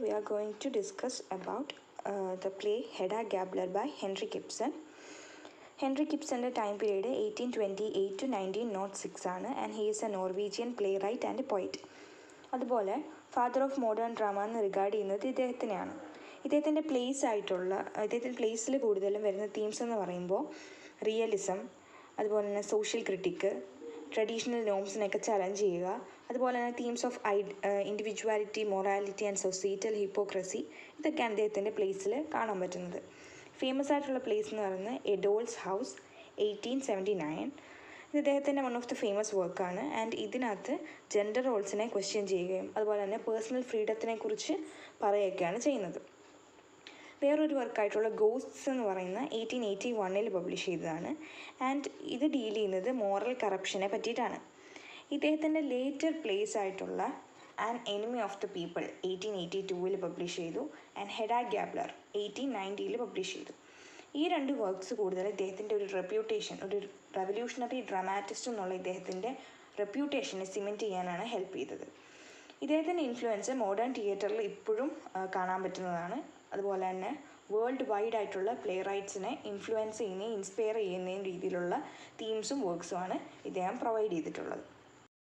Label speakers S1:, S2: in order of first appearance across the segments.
S1: we are going to discuss about the play Hedda Gabler by Henrik Ibsen. Henrik Ibsen's time period 1828 to 1906 ആണ്, and he is a Norwegian playwright and poet. അതുപോലെ father of modern drama എന്ന് regard ചെയ്യുന്നത് ഇദ്ദേഹത്തിനെയാണ്. ഇദ്ദേഹത്തിൻ്റെ പ്ലേസിൽ കൂടുതലും വരുന്ന themes എന്ന് പറയുമ്പോൾ റിയലിസം, അതുപോലെ തന്നെ സോഷ്യൽ ക്രിട്ടിക്ക്, ട്രഡീഷണൽ നോംസിനെയൊക്കെ ചലഞ്ച് ചെയ്യുക, അതുപോലെ തന്നെ themes of individuality, morality and societal hypocrisy, ഇതൊക്കെയാണ് അദ്ദേഹത്തിൻ്റെ പ്ലേസിൽ കാണാൻ പറ്റുന്നത്. ഫേമസ് ആയിട്ടുള്ള പ്ലേസ് എന്ന് പറയുന്നത് എ ഡോൾസ് ഹൗസ് 1879. ഇത് ഇദ്ദേഹത്തിൻ്റെ വൺ ഓഫ് ദി ഫേമസ് വർക്കാണ്. ആൻഡ് ഇതിനകത്ത് ജെൻഡർ റോൾസിനെ ക്വസ്റ്റ്യൻ ചെയ്യുകയും അതുപോലെ തന്നെ പേഴ്സണൽ ഫ്രീഡത്തിനെ കുറിച്ച് പറയുകയൊക്കെയാണ് ചെയ്യുന്നത്. വേറൊരു വർക്കായിട്ടുള്ള ഗോസ്റ്റ്സ് എന്ന് പറയുന്ന 1881 പബ്ലിഷ് ചെയ്തതാണ്. ആൻഡ് ഇത് ഡീൽ ചെയ്യുന്നത് മോറൽ കറപ്ഷനെ പറ്റിയിട്ടാണ്. ഇദ്ദേഹത്തിൻ്റെ ലേറ്റർ പ്ലേസ് ആയിട്ടുള്ള an enemy of the people 1882 publish ചെയ്തു. ആൻഡ് ഹെഡ ഗ്യാബ്ലർ 1890 പബ്ലിഷ് ചെയ്തു. ഈ രണ്ട് വർക്ക്സ് കൂടുതൽ ഇദ്ദേഹത്തിൻ്റെ ഒരു റെപ്യൂട്ടേഷൻ, ഒരു റെവല്യൂഷണറി ഡ്രാമാറ്റിസ്റ്റ് എന്നുള്ള ഇദ്ദേഹത്തിൻ്റെ റെപ്യൂട്ടേഷനെ സിമെൻറ്റ് ചെയ്യാനാണ് ഹെൽപ്പ് ചെയ്തത്. ഇദ്ദേഹത്തിൻ്റെ ഇൻഫ്ലുവൻസ് മോഡേൺ തിയേറ്ററിൽ ഇപ്പോഴും കാണാൻ പറ്റുന്നതാണ്. അതുപോലെ തന്നെ വേൾഡ് വൈഡ് ആയിട്ടുള്ള പ്ലേ റൈറ്റ്സിനെ ഇൻഫ്ലുവൻസ് ചെയ്യുന്നതും ഇൻസ്പയർ ചെയ്യുന്നതും രീതിയിലുള്ള തീംസും വർക്ക്സുമാണ് ഇദ്ദേഹം പ്രൊവൈഡ് ചെയ്തിട്ടുള്ളത്.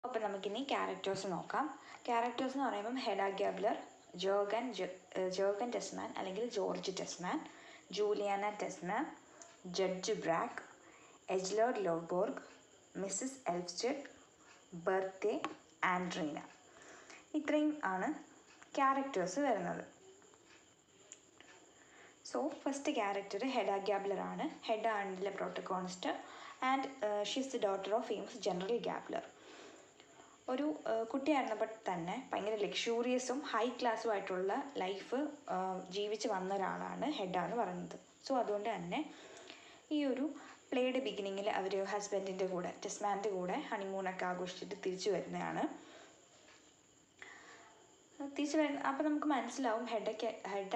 S1: അപ്പോൾ നമുക്കിനി ക്യാരക്ടേഴ്സ് നോക്കാം. ക്യാരക്ടേഴ്സ് എന്ന് പറയുമ്പം ഹെഡ ഗ്യാബ്ലർ, ജോർഗൻ ടെസ്മാൻ അല്ലെങ്കിൽ George Tesman, Juliana Tesman, judge Brack, Ejlert Lovborg, Mrs Elvsted, Berte, aunt Rina. ഇത്രയും ആണ് ക്യാരക്ടേഴ്സ് വരുന്നത്. So first character Hedda Gabler ആണ്. ഹെഡ ആണ് ഇതിലെ protagonist. And she is the daughter of famous general Gabler. ഒരു കുട്ടിയായിരുന്നപ്പോൾ തന്നെ ഭയങ്കര ലക്ഷൂറിയസും ഹൈ ക്ലാസ്സും ആയിട്ടുള്ള ലൈഫ് ജീവിച്ച് വന്ന ഒരാളാണ് ഹെഡ എന്ന് പറയുന്നത്. സോ അതുകൊണ്ട് തന്നെ ഈ ഒരു പ്ലേയുടെ ബിഗിനിങ്ങിൽ അവർ ഹസ്ബൻഡിൻ്റെ കൂടെ, ടെസ്മാൻ്റെ കൂടെ ഹണിമൂണൊക്കെ ആഘോഷിച്ചിട്ട് തിരിച്ചു വരുന്നതാണ്. അപ്പോൾ നമുക്ക് മനസ്സിലാവും ഹെഡ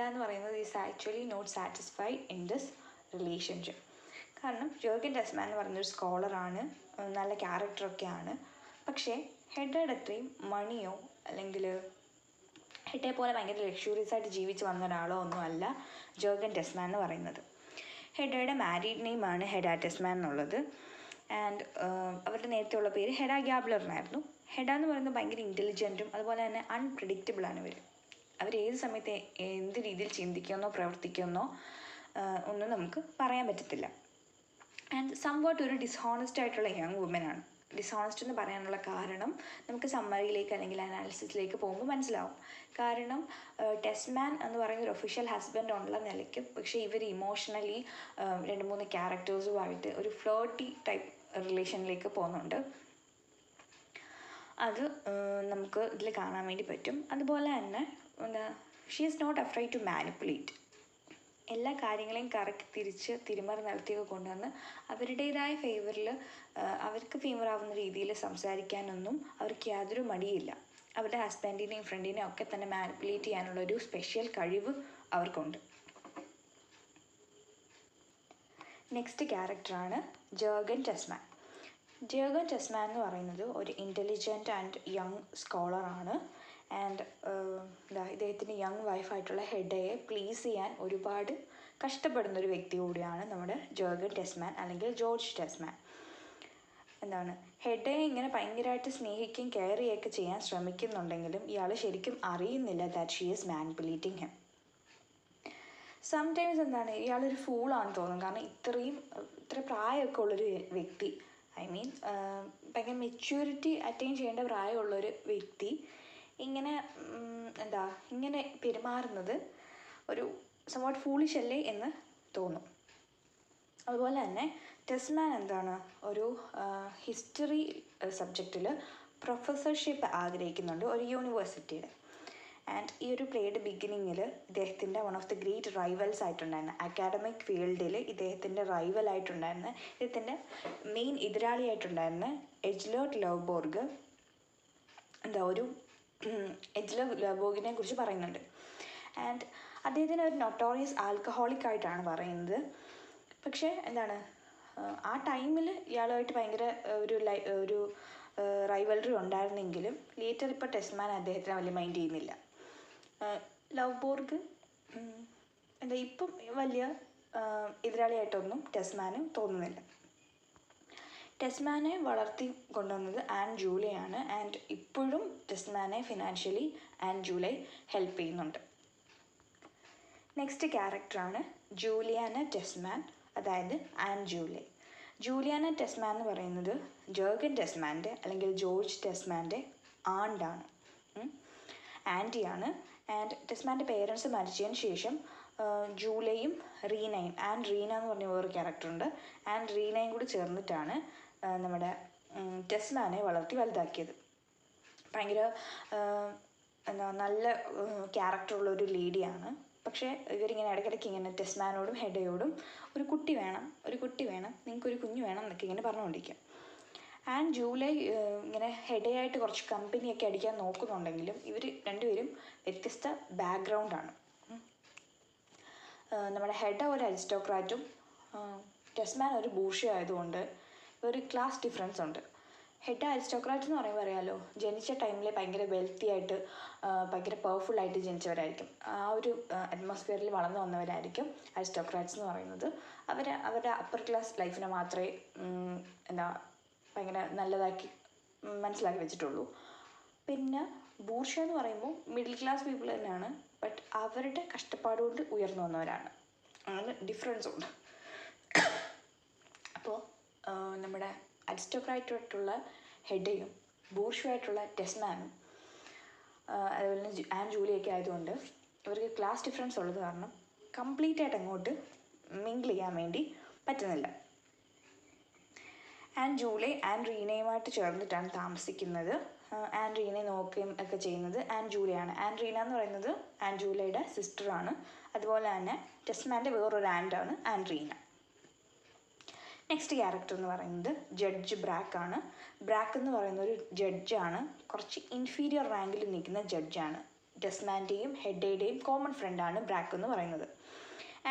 S1: എന്ന് പറയുന്നത് is actually not satisfied in this relationship. കാരണം ജോർഗൻ ടെസ്മാൻ എന്ന് പറയുന്നൊരു സ്കോളറാണ്, നല്ല ക്യാരക്ടറൊക്കെയാണ്. പക്ഷേ ഹെഡയുടെ അത്രയും മണിയോ അല്ലെങ്കിൽ ഹെഡയെ പോലെ ഭയങ്കര ലക്ഷൂറിയസ് ആയിട്ട് ജീവിച്ച് വന്ന ഒരാളോ ഒന്നും അല്ല ജോർഗൻ ടെസ്മാൻ എന്ന് പറയുന്നത്. ഹെഡയുടെ മാരീഡ് നെയിമാണ് ഹെഡ ടെസ്മാൻ എന്നുള്ളത്. ആൻഡ് അവരുടെ നേരത്തെ ഉള്ള പേര് ഹെഡ ഗ്യാബ്ലറിനായിരുന്നു. ഹെഡ എന്ന് പറയുന്നത് ഭയങ്കര ഇൻ്റലിജൻറ്റും അതുപോലെ തന്നെ അൺപ്രിഡിക്റ്റബിളാണ് അവർ ഏത് സമയത്ത് എന്ത് രീതിയിൽ ചിന്തിക്കുമെന്നോ പ്രവർത്തിക്കുമെന്നോ ഒന്നും നമുക്ക് പറയാൻ പറ്റത്തില്ല. ആൻഡ് സംവാട്ട് ഒരു ഡിസ്ഹോണസ്റ്റ് ആയിട്ടുള്ള യങ് വുമനാണ്. ഡിസ്ഹോണസ്റ്റ് എന്ന് പറയാനുള്ള കാരണം നമുക്ക് സമ്മറിയിലേക്ക് അല്ലെങ്കിൽ അനാലിസിസിലേക്ക് പോകുമ്പോൾ മനസ്സിലാവും. കാരണം ടെസ്മാൻ എന്ന് പറയുന്ന ഒരു ഒഫീഷ്യൽ ഹസ്ബൻഡ് ഉള്ള നിലയ്ക്ക് പക്ഷേ ഇവർ ഇമോഷണലി 2-3 ക്യാരക്ടേഴ്സുമായിട്ട് ഒരു ഫ്ലേർട്ടി ടൈപ്പ് റിലേഷനിലേക്ക് പോകുന്നുണ്ട്. അത് നമുക്ക് ഇതിൽ കാണാൻ വേണ്ടി പറ്റും. അതുപോലെ തന്നെ she is not afraid to manipulate. എല്ലാ കാര്യങ്ങളെയും തിരിച്ച് തിരുമറി നടത്തിയൊക്കെ കൊണ്ടുവന്ന് അവരുടേതായ ഫേവറിൽ അവർക്ക് ഫേവറാവുന്ന രീതിയിൽ സംസാരിക്കാനൊന്നും അവർക്ക് യാതൊരു മടിയില്ല. അവരുടെ ഹസ്ബൻഡിനെയും ഫ്രണ്ടിനെയും ഒക്കെ തന്നെ മാനിപ്പുലേറ്റ് ചെയ്യാനുള്ളൊരു സ്പെഷ്യൽ കഴിവ് അവർക്കുണ്ട്. നെക്സ്റ്റ് ക്യാരക്ടറാണ് ജോർഗൻ ടെസ്മാൻ. ജോർഗൻ ടെസ്മാൻ എന്ന് പറയുന്നത് ഒരു ഇൻ്റലിജൻറ്റ് ആൻഡ് യങ് സ്കോളറാണ്. ആൻഡ് ഇദ്ദേഹത്തിൻ്റെ യങ് വൈഫായിട്ടുള്ള ഹെഡയെ പ്ലീസ് ചെയ്യാൻ ഒരുപാട് കഷ്ടപ്പെടുന്നൊരു വ്യക്തി കൂടിയാണ് നമ്മുടെ ജോർഗൻ ടെസ്മാൻ അല്ലെങ്കിൽ ജോർജ് ടെസ്മാൻ. ഹെഡയെ ഇങ്ങനെ ഭയങ്കരമായിട്ട് സ്നേഹിക്കുകയും കെയർ ചെയ്യുകയൊക്കെ ചെയ്യാൻ ശ്രമിക്കുന്നുണ്ടെങ്കിലും ഇയാൾ ശരിക്കും അറിയുന്നില്ല that she is manipulating him. Sometimes ഇയാളൊരു ഫൂളാണെന്ന് തോന്നും. കാരണം ഇത്ര പ്രായമൊക്കെ ഉള്ളൊരു വ്യക്തി, ഭയങ്കര മെച്യൂരിറ്റി അറ്റൈൻ ചെയ്യേണ്ട പ്രായമുള്ളൊരു വ്യക്തി ഇങ്ങനെ പെരുമാറുന്നത് ഒരു സംവാട്ട് ഫൂളിഷ് അല്ലേ എന്ന് തോന്നും. അതുപോലെ തന്നെ ടെസ്മാൻ ഒരു ഹിസ്റ്ററി സബ്ജക്റ്റിൽ പ്രൊഫസർഷിപ്പ് ആഗ്രഹിക്കുന്നുണ്ട് ഒരു യൂണിവേഴ്സിറ്റിയിൽ. ആൻഡ് ഈ ഒരു പ്ലേയുടെ ബിഗിനിങ്ങിൽ ഇദ്ദേഹത്തിൻ്റെ one of the great rivals ആയിട്ടുണ്ടായിരുന്ന അക്കാഡമിക് ഫീൽഡിൽ ഇദ്ദേഹത്തിൻ്റെ റൈവലായിട്ടുണ്ടായിരുന്ന ഇദ്ദേഹത്തിൻ്റെ മെയിൻ എതിരാളിയായിട്ടുണ്ടായിരുന്ന എജ്ലോഡ് ലോബോർഗ് എജ്ലോഡ് ലോബോർഗിനെ കുറിച്ച് പറയുന്നുണ്ട്. ആൻഡ് അദ്ദേഹത്തിന് ഒരു നൊട്ടോറിയസ് ആൽക്കഹോളിക് ആയിട്ടാണ് പറയുന്നത്. പക്ഷേ ആ ടൈമിൽ ഇയാളുമായിട്ട് ഭയങ്കര ഒരു റൈവൽറി ഉണ്ടായിരുന്നെങ്കിലും ലേറ്റർ ഇപ്പോൾ ടെസ്മാൻ അദ്ദേഹത്തിനെ വലിയ മൈൻഡ് ചെയ്യുന്നില്ല. ലവ്ബോർഗ് എന്താ ഇപ്പം വലിയ എതിരാളിയായിട്ടൊന്നും ടെസ്മാന് തോന്നുന്നില്ല. ടെസ്മാനെ വളർത്തി കൊണ്ടുവന്നത് ആൻ ജൂലെയാണ്. ആൻഡ് ഇപ്പോഴും ടെസ്മാനെ ഫിനാൻഷ്യലി ആൻ ജൂലെ ഹെൽപ്പ് ചെയ്യുന്നുണ്ട്. നെക്സ്റ്റ് ക്യാരക്ടറാണ് ജൂലിയാന ടെസ്മാൻ, അതായത് ആൻ ജൂലെ. ജൂലിയാന ടെസ്മാൻ എന്ന് പറയുന്നത് ജേർഗൻ ടെസ്മാൻ്റെ അല്ലെങ്കിൽ ജോർജ് ടെസ്മാൻ്റെ ആണ്ടാണ്, ആൻറ്റിയാണ്. ആൻഡ് ടെസ്മാൻ്റെ പേരൻസ് മരിച്ചതിന് ശേഷം ജൂലയും റീനയും, ആൻഡ് റീന എന്ന് പറഞ്ഞ വേറൊരു ക്യാരക്ടറുണ്ട്, ആൻഡ് റീനയും കൂടി ചേർന്നിട്ടാണ് നമ്മുടെ ടെസ്മാനെ വളർത്തി വലുതാക്കിയത്. ഭയങ്കര നല്ല ക്യാരക്ടറുള്ളൊരു ലേഡിയാണ്. പക്ഷേ ഇവരിങ്ങനെ ഇടയ്ക്കിടയ്ക്ക് ഇങ്ങനെ ടെസ്മാനോടും ഹെഡയോടും ഒരു കുട്ടി വേണം, നിങ്ങൾക്കൊരു കുഞ്ഞ് വേണം എന്നൊക്കെ ഇങ്ങനെ പറഞ്ഞുകൊണ്ടിരിക്കും. ആൻഡ് ജൂലെ ഇങ്ങനെ ഹെഡയായിട്ട് കുറച്ച് കമ്പനിയൊക്കെ അടിക്കാൻ നോക്കുന്നുണ്ടെങ്കിലും ഇവർ രണ്ടുപേരും വ്യത്യസ്ത ബാക്ക്ഗ്രൗണ്ടാണ്. നമ്മുടെ ഹെഡ ഒരു അരിസ്റ്റോക്രാറ്റും ടെസ്മാൻ ഒരു ബൂർഷ്വ ആയതുകൊണ്ട് ഒരു ക്ലാസ് ഡിഫറൻസ് ഉണ്ട്. ഹെഡ് അരിസ്റ്റോക്രാറ്റ് എന്ന് പറയുമ്പോൾ അറിയാലോ, ജനിച്ച ടൈമിൽ ഭയങ്കര വെൽത്തി ആയിട്ട് ഭയങ്കര പവർഫുള്ളായിട്ട് ജനിച്ചവരായിരിക്കും. ആ ഒരു അറ്റ്മോസ്ഫിയറിൽ വളർന്നു വന്നവരായിരിക്കും അരിസ്റ്റോക്രാറ്റ്സ് എന്ന് പറയുന്നത്. അവരുടെ അപ്പർ ക്ലാസ് ലൈഫിനെ മാത്രമേ ഭയങ്കര നല്ലതാക്കി മനസ്സിലാക്കി വെച്ചിട്ടുള്ളൂ. പിന്നെ ബൂർഷ്വ എന്ന് പറയുമ്പോൾ മിഡിൽ ക്ലാസ് പീപ്പിൾ തന്നെയാണ്, ബട്ട് അവരുടെ കഷ്ടപ്പാടുകൊണ്ട് ഉയർന്നു വന്നവരാണ്. അങ്ങനെ ഡിഫറൻസ് ഉണ്ട്. അപ്പോൾ നമ്മുടെ അരിസ്റ്റോക്രാറ്റായിട്ടുള്ള ഹെഡയും ബൂർഷ്വയായിട്ടുള്ള ടെസ്മാനും അതുപോലെ തന്നെ ആൻ ജൂലിയൊക്കെ ആയതുകൊണ്ട് ഇവർക്ക് ക്ലാസ് ഡിഫറൻസ് ഉള്ളത് കാരണം കംപ്ലീറ്റ് ആയിട്ട് അങ്ങോട്ട് മിങ്കിൾ ചെയ്യാൻ വേണ്ടി പറ്റുന്നില്ല. ആൻ ജൂലെ ആൻ റീനയുമായിട്ട് ചേർന്നിട്ടാണ് താമസിക്കുന്നത്. ആൻ റീനയെ നോക്കുകയും ഒക്കെ ചെയ്യുന്നത് ആൻ ജൂലെയാണ്. ആൻ റീന എന്ന് പറയുന്നത് ആൻ ജൂലയുടെ സിസ്റ്ററാണ്. അതുപോലെ തന്നെ ടെസ്മാൻ്റെ വേറൊരു ആൻഡാണ് ആൻ റീന. നെക്സ്റ്റ് ക്യാരക്ടർ എന്ന് പറയുന്നത് ജഡ്ജ് ബ്രാക്ക് ആണ്. ബ്രാക്ക് എന്ന് പറയുന്ന ഒരു ജഡ്ജാണ്, കുറച്ച് ഇൻഫീരിയർ റാങ്കിൽ നിൽക്കുന്ന ജഡ്ജാണ്. ടെസ്മാൻ്റെയും ഹെഡയുടെയും കോമൺ ഫ്രണ്ടാണ് ബ്രാക്ക് എന്ന് പറയുന്നത്.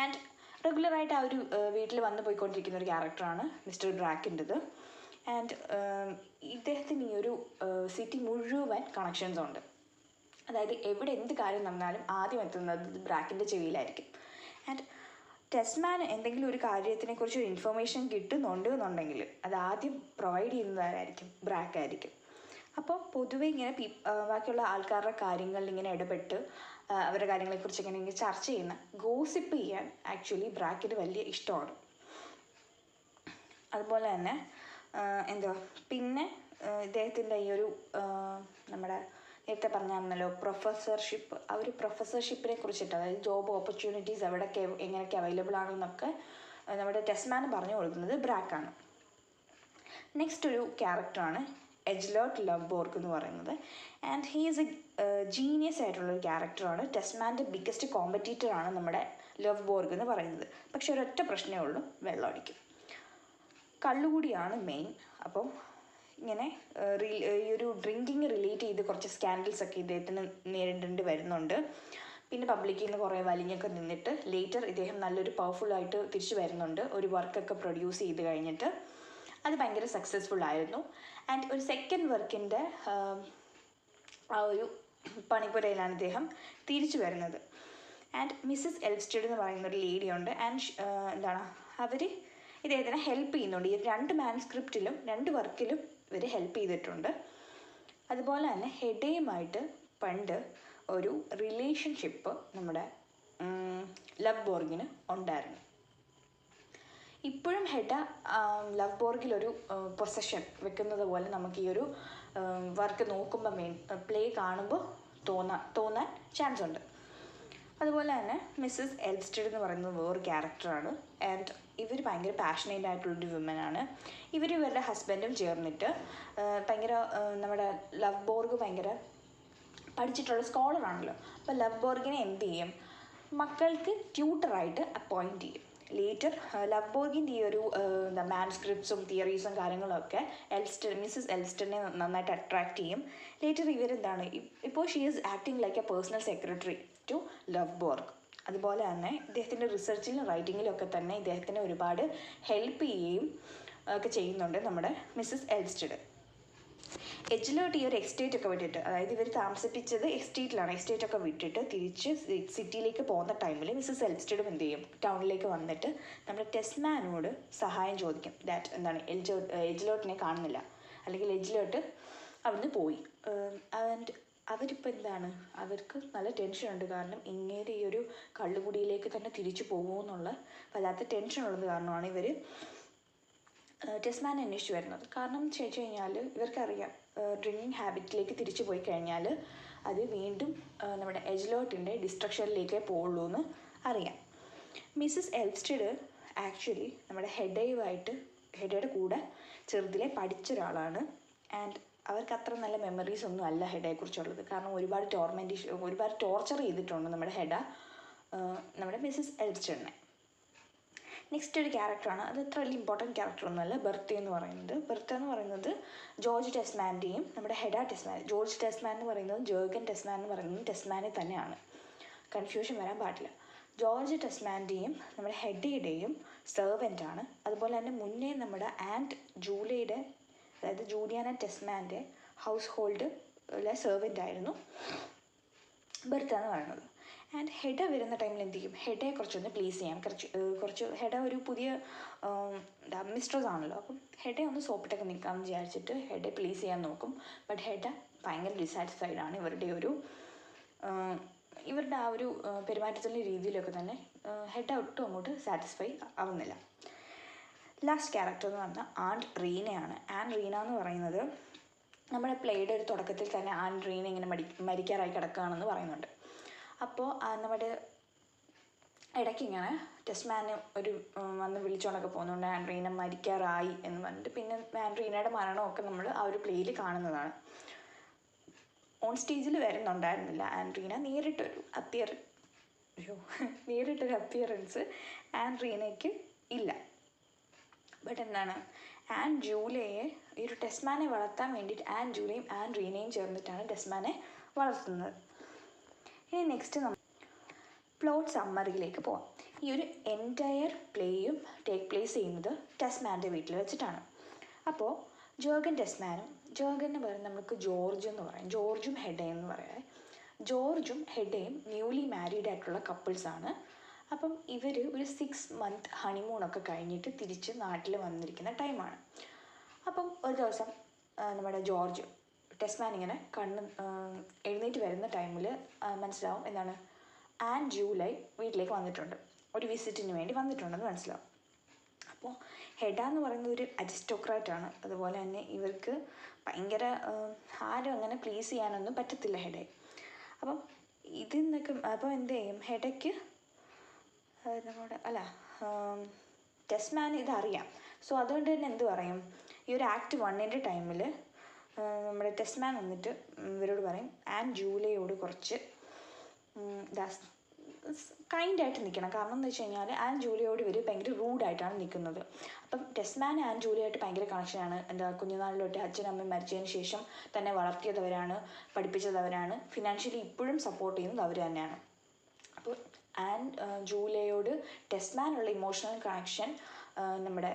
S1: ആൻഡ് റെഗുലറായിട്ട് ആ ഒരു വീട്ടിൽ വന്നു പോയിക്കൊണ്ടിരിക്കുന്ന ഒരു ക്യാരക്ടറാണ് മിസ്റ്റർ ബ്രാക്കിൻ്റെത്. ആൻഡ് ഇദ്ദേഹത്തിന് ഈ ഒരു സിറ്റി മുഴുവൻ കണക്ഷൻസ് ഉണ്ട്. അതായത് എവിടെ എന്ത് കാര്യം നടന്നാലും ആദ്യം എത്തുന്നത് ബ്രാക്കിൻ്റെ ചെവിയിലായിരിക്കും. ആൻഡ് ടെസ്മാൻ എന്തെങ്കിലും ഒരു കാര്യത്തിനെക്കുറിച്ച് ഒരു ഇൻഫർമേഷൻ കിട്ടുന്നുണ്ട് എന്നുണ്ടെങ്കിൽ അത് ആദ്യം പ്രൊവൈഡ് ചെയ്യുന്നതായിരിക്കും ബ്രാക്ക് ആയിരിക്കും. അപ്പോൾ പൊതുവെ ഇങ്ങനെ ബാക്കിയുള്ള ആൾക്കാരുടെ കാര്യങ്ങളിൽ ഇങ്ങനെ ഇടപെട്ട് അവരുടെ കാര്യങ്ങളെക്കുറിച്ച് ഇങ്ങനെ ചർച്ച ചെയ്യുന്ന ഗോസിപ്പ് ചെയ്യാൻ ആക്ച്വലി ബ്രാക്കിന് വലിയ ഇഷ്ടമാണ്. അതുപോലെ തന്നെ പിന്നെ ഇദ്ദേഹത്തിൻ്റെ ഈ ഒരു നമ്മുടെ നേരത്തെ പറഞ്ഞായിരുന്നല്ലോ പ്രൊഫസർഷിപ്പ്, ആ ഒരു പ്രൊഫസർഷിപ്പിനെ കുറിച്ചിട്ട്, അതായത് ജോബ് ഓപ്പർച്യൂണിറ്റീസ് എവിടെയൊക്കെ എങ്ങനെയൊക്കെ അവൈലബിൾ ആണെന്നൊക്കെ നമ്മുടെ ടെസ്മാൻ പറഞ്ഞു കൊടുക്കുന്നത് ബ്രാക്കാണ്. നെക്സ്റ്റ് ഒരു ക്യാരക്ടറാണ് എജ്ലോട്ട് ലവ്ബോർഗ് എന്ന് പറയുന്നത്. And he is A genius ആയിട്ടുള്ളൊരു ക്യാരക്ടറാണ്. ടെസ്മാൻ്റെ ബിഗ്ഗസ്റ്റ് കോമ്പറ്റീറ്ററാണ് നമ്മുടെ ലവ്ബോർഗ് എന്ന് പറയുന്നത്. പക്ഷെ ഒരൊറ്റ പ്രശ്നമേ ഉള്ളൂ, വെള്ളം അടിക്കും. കള്ളുകൂടിയാണ് മെയിൻ. അപ്പം ഇങ്ങനെ ഈ ഒരു ഡ്രിങ്കിങ് റിലേറ്റ് ചെയ്ത് കുറച്ച് സ്കാൻഡൽസ് ഒക്കെ ഇദ്ദേഹത്തിന് നേരിടേണ്ടി വരുന്നുണ്ട്. പിന്നെ പബ്ലിക്കിൽ നിന്ന് കുറേ വലിഞ്ഞൊക്കെ നിന്നിട്ട് ലേറ്റർ ഇദ്ദേഹം നല്ലൊരു പവർഫുള്ളായിട്ട് തിരിച്ചു വരുന്നുണ്ട് ഒരു വർക്കൊക്കെ പ്രൊഡ്യൂസ് ചെയ്ത് കഴിഞ്ഞിട്ട്. അത് ഭയങ്കര സക്സസ്ഫുൾ ആയിരുന്നു. ആൻഡ് ഒരു സെക്കൻഡ് വർക്കിൻ്റെ ആ ഒരു പണിപ്പുരയിലാണ് ഇദ്ദേഹം തിരിച്ചു വരുന്നത്. ആൻഡ് മിസ്സസ് എൽസ്റ്റഡ് എന്ന് പറയുന്നൊരു ലേഡിയുണ്ട്. ആൻഡ് അവർ ഇദ്ദേഹത്തിനെ ഹെൽപ്പ് ചെയ്യുന്നുണ്ട്. ഈ 2 മാനുസ്ക്രിപ്റ്റിലും 2 വർക്കിലും ഇവർ ഹെൽപ്പ് ചെയ്തിട്ടുണ്ട്. അതുപോലെ തന്നെ ഹെഡയുമായിട്ട് പണ്ട് ഒരു റിലേഷൻഷിപ്പ് നമ്മുടെ ലവ്ബോർഗിന് ഉണ്ടായിരുന്നു. ഇപ്പോഴും ഹെഡ ലവ്ബോർഗിലൊരു പൊസഷൻ വെക്കുന്നത് പോലെ നമുക്ക് ഈ ഒരു വർക്ക് നോക്കുമ്പോൾ പ്ലേ കാണുമ്പോൾ തോന്നാൻ ചാൻസ് ഉണ്ട്. അതുപോലെ തന്നെ മിസ്സസ് എൽസ്റ്റഡ് എന്ന് പറയുന്നത് വേറൊരു ക്യാരക്ടറാണ്. ആൻഡ് ഇവർ ഭയങ്കര പാഷനേറ്റ് ആയിട്ടുള്ളൊരു വിമനാണ്. ഇവരുടെ ഹസ്ബൻഡും ചേർന്നിട്ട് ഭയങ്കര നമ്മുടെ ലവ്ബോർഗ് ഭയങ്കര പഠിച്ചിട്ടുള്ള സ്കോളറാണല്ലോ. അപ്പോൾ ലവ്ബോർഗിനെ എന്ത് ചെയ്യും, മക്കൾക്ക് ട്യൂട്ടറായിട്ട് അപ്പോയിൻറ്റ് ചെയ്യും. ലേറ്റർ ലവ്ബോർഗിൻ്റെ ഈ ഒരു മാനുസ്ക്രിപ്റ്റ്സും തിയറീസും കാര്യങ്ങളൊക്കെ മിസ്സസ് എൽസ്റ്റഡിനെ നന്നായിട്ട് അട്രാക്റ്റ് ചെയ്യും. ലേറ്റർ ഇവരെന്താണ് ഇപ്പോൾ she is acting like a personal secretary to Lovborg. അതുപോലെ തന്നെ ഇദ്ദേഹത്തിൻ്റെ റിസർച്ചിലും റൈറ്റിങ്ങിലും ഒക്കെ തന്നെ ഇദ്ദേഹത്തിനെ ഒരുപാട് ഹെൽപ്പ് ചെയ്യുകയും ഒക്കെ ചെയ്യുന്നുണ്ട് നമ്മുടെ മിസ്സസ് എൽസ്റ്റഡ്. എജ്ലോട്ട് ഈ ഒരു എസ്റ്റേറ്റ് ഒക്കെ വിട്ടിട്ട്, അതായത് ഇവർ താമസിപ്പിച്ചത് എസ്റ്റേറ്റിലാണ്, എസ്റ്റേറ്റ് ഒക്കെ വിട്ടിട്ട് തിരിച്ച് സിറ്റിയിലേക്ക് പോകുന്ന ടൈമിൽ മിസ്സസ് എൽസ്റ്റഡും എന്ത് ചെയ്യും, ടൗണിലേക്ക് വന്നിട്ട് നമ്മുടെ ടെസ്മാനോട് സഹായം ചോദിക്കും. ദാറ്റ് എന്താണ്, എജ്ലോട്ടിനെ കാണുന്നില്ല, അല്ലെങ്കിൽ എജ്ലോട്ട് അവിടുന്ന് പോയി. ആൻഡ് അവരിപ്പോൾ എന്താണ്, അവർക്ക് നല്ല ടെൻഷനുണ്ട്. കാരണം ഇങ്ങനെ ഈ ഒരു കള്ളുകുടിയിലേക്ക് തന്നെ തിരിച്ചു പോകുമോ എന്നുള്ള വല്ലാത്ത ടെൻഷനുള്ളത് കാരണമാണ് ഇവർ ടെസ്മാനെ അന്വേഷിച്ച് വരുന്നത്. കാരണം ചോദിച്ചു കഴിഞ്ഞാൽ ഇവർക്കറിയാം ഡ്രിങ്കിങ് ഹാബിറ്റിലേക്ക് തിരിച്ചു പോയി കഴിഞ്ഞാൽ അത് വീണ്ടും നമ്മുടെ എജ്ലോട്ടിൻ്റെ ഡിസ്ട്രക്ഷനിലേക്കേ പോകുള്ളൂ എന്ന് അറിയാം. മിസ്സസ് എൽസ്റ്റഡ് ആക്ച്വലി നമ്മുടെ ഹെഡയുടെ കൂടെ ചെറുതിലെ പഠിച്ച ഒരാളാണ്. ആൻഡ് അവർക്ക് അത്ര നല്ല മെമ്മറീസ് ഒന്നും അല്ല ഹെഡയെക്കുറിച്ചുള്ളത്. കാരണം ഒരുപാട് ടോർച്ചർ ചെയ്തിട്ടുണ്ട് നമ്മുടെ മിസ്സസ് എൽസ്റ്റഡിനെ. നെക്സ്റ്റ് ഒരു ക്യാരക്ടറാണ്, അത് അത്ര വലിയ ഇമ്പോർട്ടൻറ്റ് ക്യാരക്ടറൊന്നുമല്ല, ബെർത്ത എന്ന് പറയുന്നത് ജോർജ് ടെസ്മാൻ്റെയും നമ്മുടെ ജോർജ് ടെസ്മാൻ എന്ന് പറയുന്നത് ജേർഗൻ ടെസ്മാൻ എന്ന് പറയുന്നത് ടെസ്മാനെ തന്നെയാണ്, കൺഫ്യൂഷൻ വരാൻ പാടില്ല. ജോർജ് ടെസ്മാൻ്റെയും നമ്മുടെ ഹെഡയുടെയും സെർവൻ്റാണ്. അതുപോലെ തന്നെ മുന്നേ നമ്മുടെ ആൻറ്റ് ജൂലിയയുടെ, അതായത് ജൂലിയാന ടെസ്മാൻ്റെ ഹൗസ് ഹോൾഡിലെ സെർവൻ്റ് ആയിരുന്നു ബെർത്ത എന്ന് പറയുന്നത്. ആൻഡ് ഹെഡ വരുന്ന ടൈമിൽ എന്ത് ചെയ്യും, ഹെഡയെ കുറച്ചൊന്ന് പ്ലീസ് ചെയ്യാം. കുറച്ച് ഹെഡ ഒരു പുതിയ മിസ്ട്രസ് ആണല്ലോ, അപ്പം ഹെഡയെ ഒന്ന് സോപ്പിട്ടൊക്കെ നിൽക്കാമെന്ന് വിചാരിച്ചിട്ട് ഹെഡയെ പ്ലീസ് ചെയ്യാൻ നോക്കും. ബട്ട് ഹെഡ ഭയങ്കര ഡിസാറ്റിസ്ഫൈഡ് ആണ് ഇവരുടെ ആ ഒരു പെരുമാറ്റത്തിൻ്റെ രീതിയിലൊക്കെ തന്നെ. ഹെഡ ഒട്ടും അങ്ങോട്ട് സാറ്റിസ്ഫൈ ആവുന്നില്ല. ലാസ്റ്റ് ക്യാരക്ടർ എന്ന് പറഞ്ഞാൽ ആൻറ്റ് റീനയാണ്. ആൻറ്റ് റീന എന്ന് പറയുന്നത് നമ്മുടെ പ്ലേയുടെ ഒരു തുടക്കത്തിൽ തന്നെ ആൻറ്റ് റീന ഇങ്ങനെ മരിക്കാറായി കിടക്കുകയാണെന്ന് പറയുന്നുണ്ട്. അപ്പോൾ നമ്മുടെ ഇടയ്ക്ക് ഇങ്ങനെ ടെസ്മാനെ വന്ന് വിളിച്ചുകൊണ്ടൊക്കെ പോകുന്നുണ്ട് ആൻറ്റ് റീന മരിക്കാറായി എന്ന് പറഞ്ഞിട്ട്. പിന്നെ ആൻറ്റ് റീനയുടെ മരണമൊക്കെ നമ്മൾ ആ ഒരു പ്ലേയിൽ കാണുന്നതാണ്. ഓൺ സ്റ്റേജിൽ വരുന്നുണ്ടായിരുന്നില്ല ആൻറ്റ് റീന, നേരിട്ടൊരു അപ്പിയറൻസ് ആൻറ്റ് റീനയ്ക്ക് ഇല്ല. ബട്ട് എന്താണ്, ആൻറ്റ് ജൂലിയയെ ഈ ഒരു ടെസ്മാനെ വളർത്താൻ വേണ്ടിയിട്ട് ആൻറ്റ് ജൂലിയയും ആൻറ്റ് റീനയും ചേർന്നിട്ടാണ് ടെസ്മാനെ വളർത്തുന്നത്. ഇനി നെക്സ്റ്റ് പ്ലോട്ട് സമ്മറിയിലേക്ക് പോവാം. ഈ ഒരു എൻറ്റയർ പ്ലേയും ടേക്ക് പ്ലേസ് ചെയ്യുന്നത് ടെസ്മാൻ്റെ വീട്ടിൽ വെച്ചിട്ടാണ്. അപ്പോൾ ജേർഗൻ എന്ന് പറയുന്നത് നമുക്ക് ജോർജ് എന്ന് പറയും, ജോർജും ഹെഡയും എന്ന് പറയാം. ജോർജും ഹെഡയും ന്യൂലി മാരീഡ് ആയിട്ടുള്ള കപ്പിൾസാണ്. അപ്പം ഇവർ ഒരു 6 month ഹണിമൂണൊക്കെ കഴിഞ്ഞിട്ട് തിരിച്ച് നാട്ടിൽ വന്നിരിക്കുന്ന ടൈമാണ്. അപ്പം ഒരു ദിവസം നമ്മുടെ ടെസ്മാൻ ഇങ്ങനെ എഴുന്നേറ്റ് വരുന്ന ടൈമിൽ മനസ്സിലാവും എന്താണ്, ആൻറ്റ് ജൂലൈ വീട്ടിലേക്ക് വന്നിട്ടുണ്ട്, ഒരു വിസിറ്റിന് വേണ്ടി വന്നിട്ടുണ്ടെന്ന് മനസ്സിലാവും. അപ്പോൾ ഹെഡ എന്ന് പറയുന്നത് ഒരു അരിസ്റ്റോക്രാറ്റാണ്. അതുപോലെ തന്നെ ഇവർക്ക് ഭയങ്കര ആരും അങ്ങനെ പ്ലീസ് ചെയ്യാനൊന്നും പറ്റത്തില്ല ഹെഡയെ. അപ്പം അപ്പോൾ എന്ത് ചെയ്യും, ഹെഡയ്ക്ക് ടെസ്മാൻ ഇതറിയാം. സോ അതുകൊണ്ട് തന്നെ എന്ത് പറയും, ഈ ഒരു Act 1 ടൈമിൽ നമ്മുടെ ടെസ്മാൻ വന്നിട്ട് ഇവരോട് പറയും ആൻറ്റ് ജൂലിയയോട് കുറച്ച് കൈൻഡായിട്ട് നിൽക്കണം. കാരണം എന്ന് വെച്ച് കഴിഞ്ഞാൽ ആൻറ്റ് ജൂലിയയോട് ഇവർ ഭയങ്കര റൂഡായിട്ടാണ് നിൽക്കുന്നത്. അപ്പം ടെസ്മാൻ ആൻറ്റ് ജൂലിയായിട്ട് ഭയങ്കര കണക്ഷനാണ്. കുഞ്ഞുനാളിലോട്ട് അച്ഛനും അമ്മയും മരിച്ചതിന് ശേഷം തന്നെ വളർത്തിയതവരാണ്, പഠിപ്പിച്ചതവരാണ്, ഫിനാൻഷ്യലി ഇപ്പോഴും സപ്പോർട്ട് ചെയ്യുന്നത് അവർ തന്നെയാണ്. അപ്പോൾ ആൻറ്റ് ജൂലിയയോട് ടെസ്മാനുള്ള ഇമോഷണൽ കണക്ഷൻ നമ്മുടെ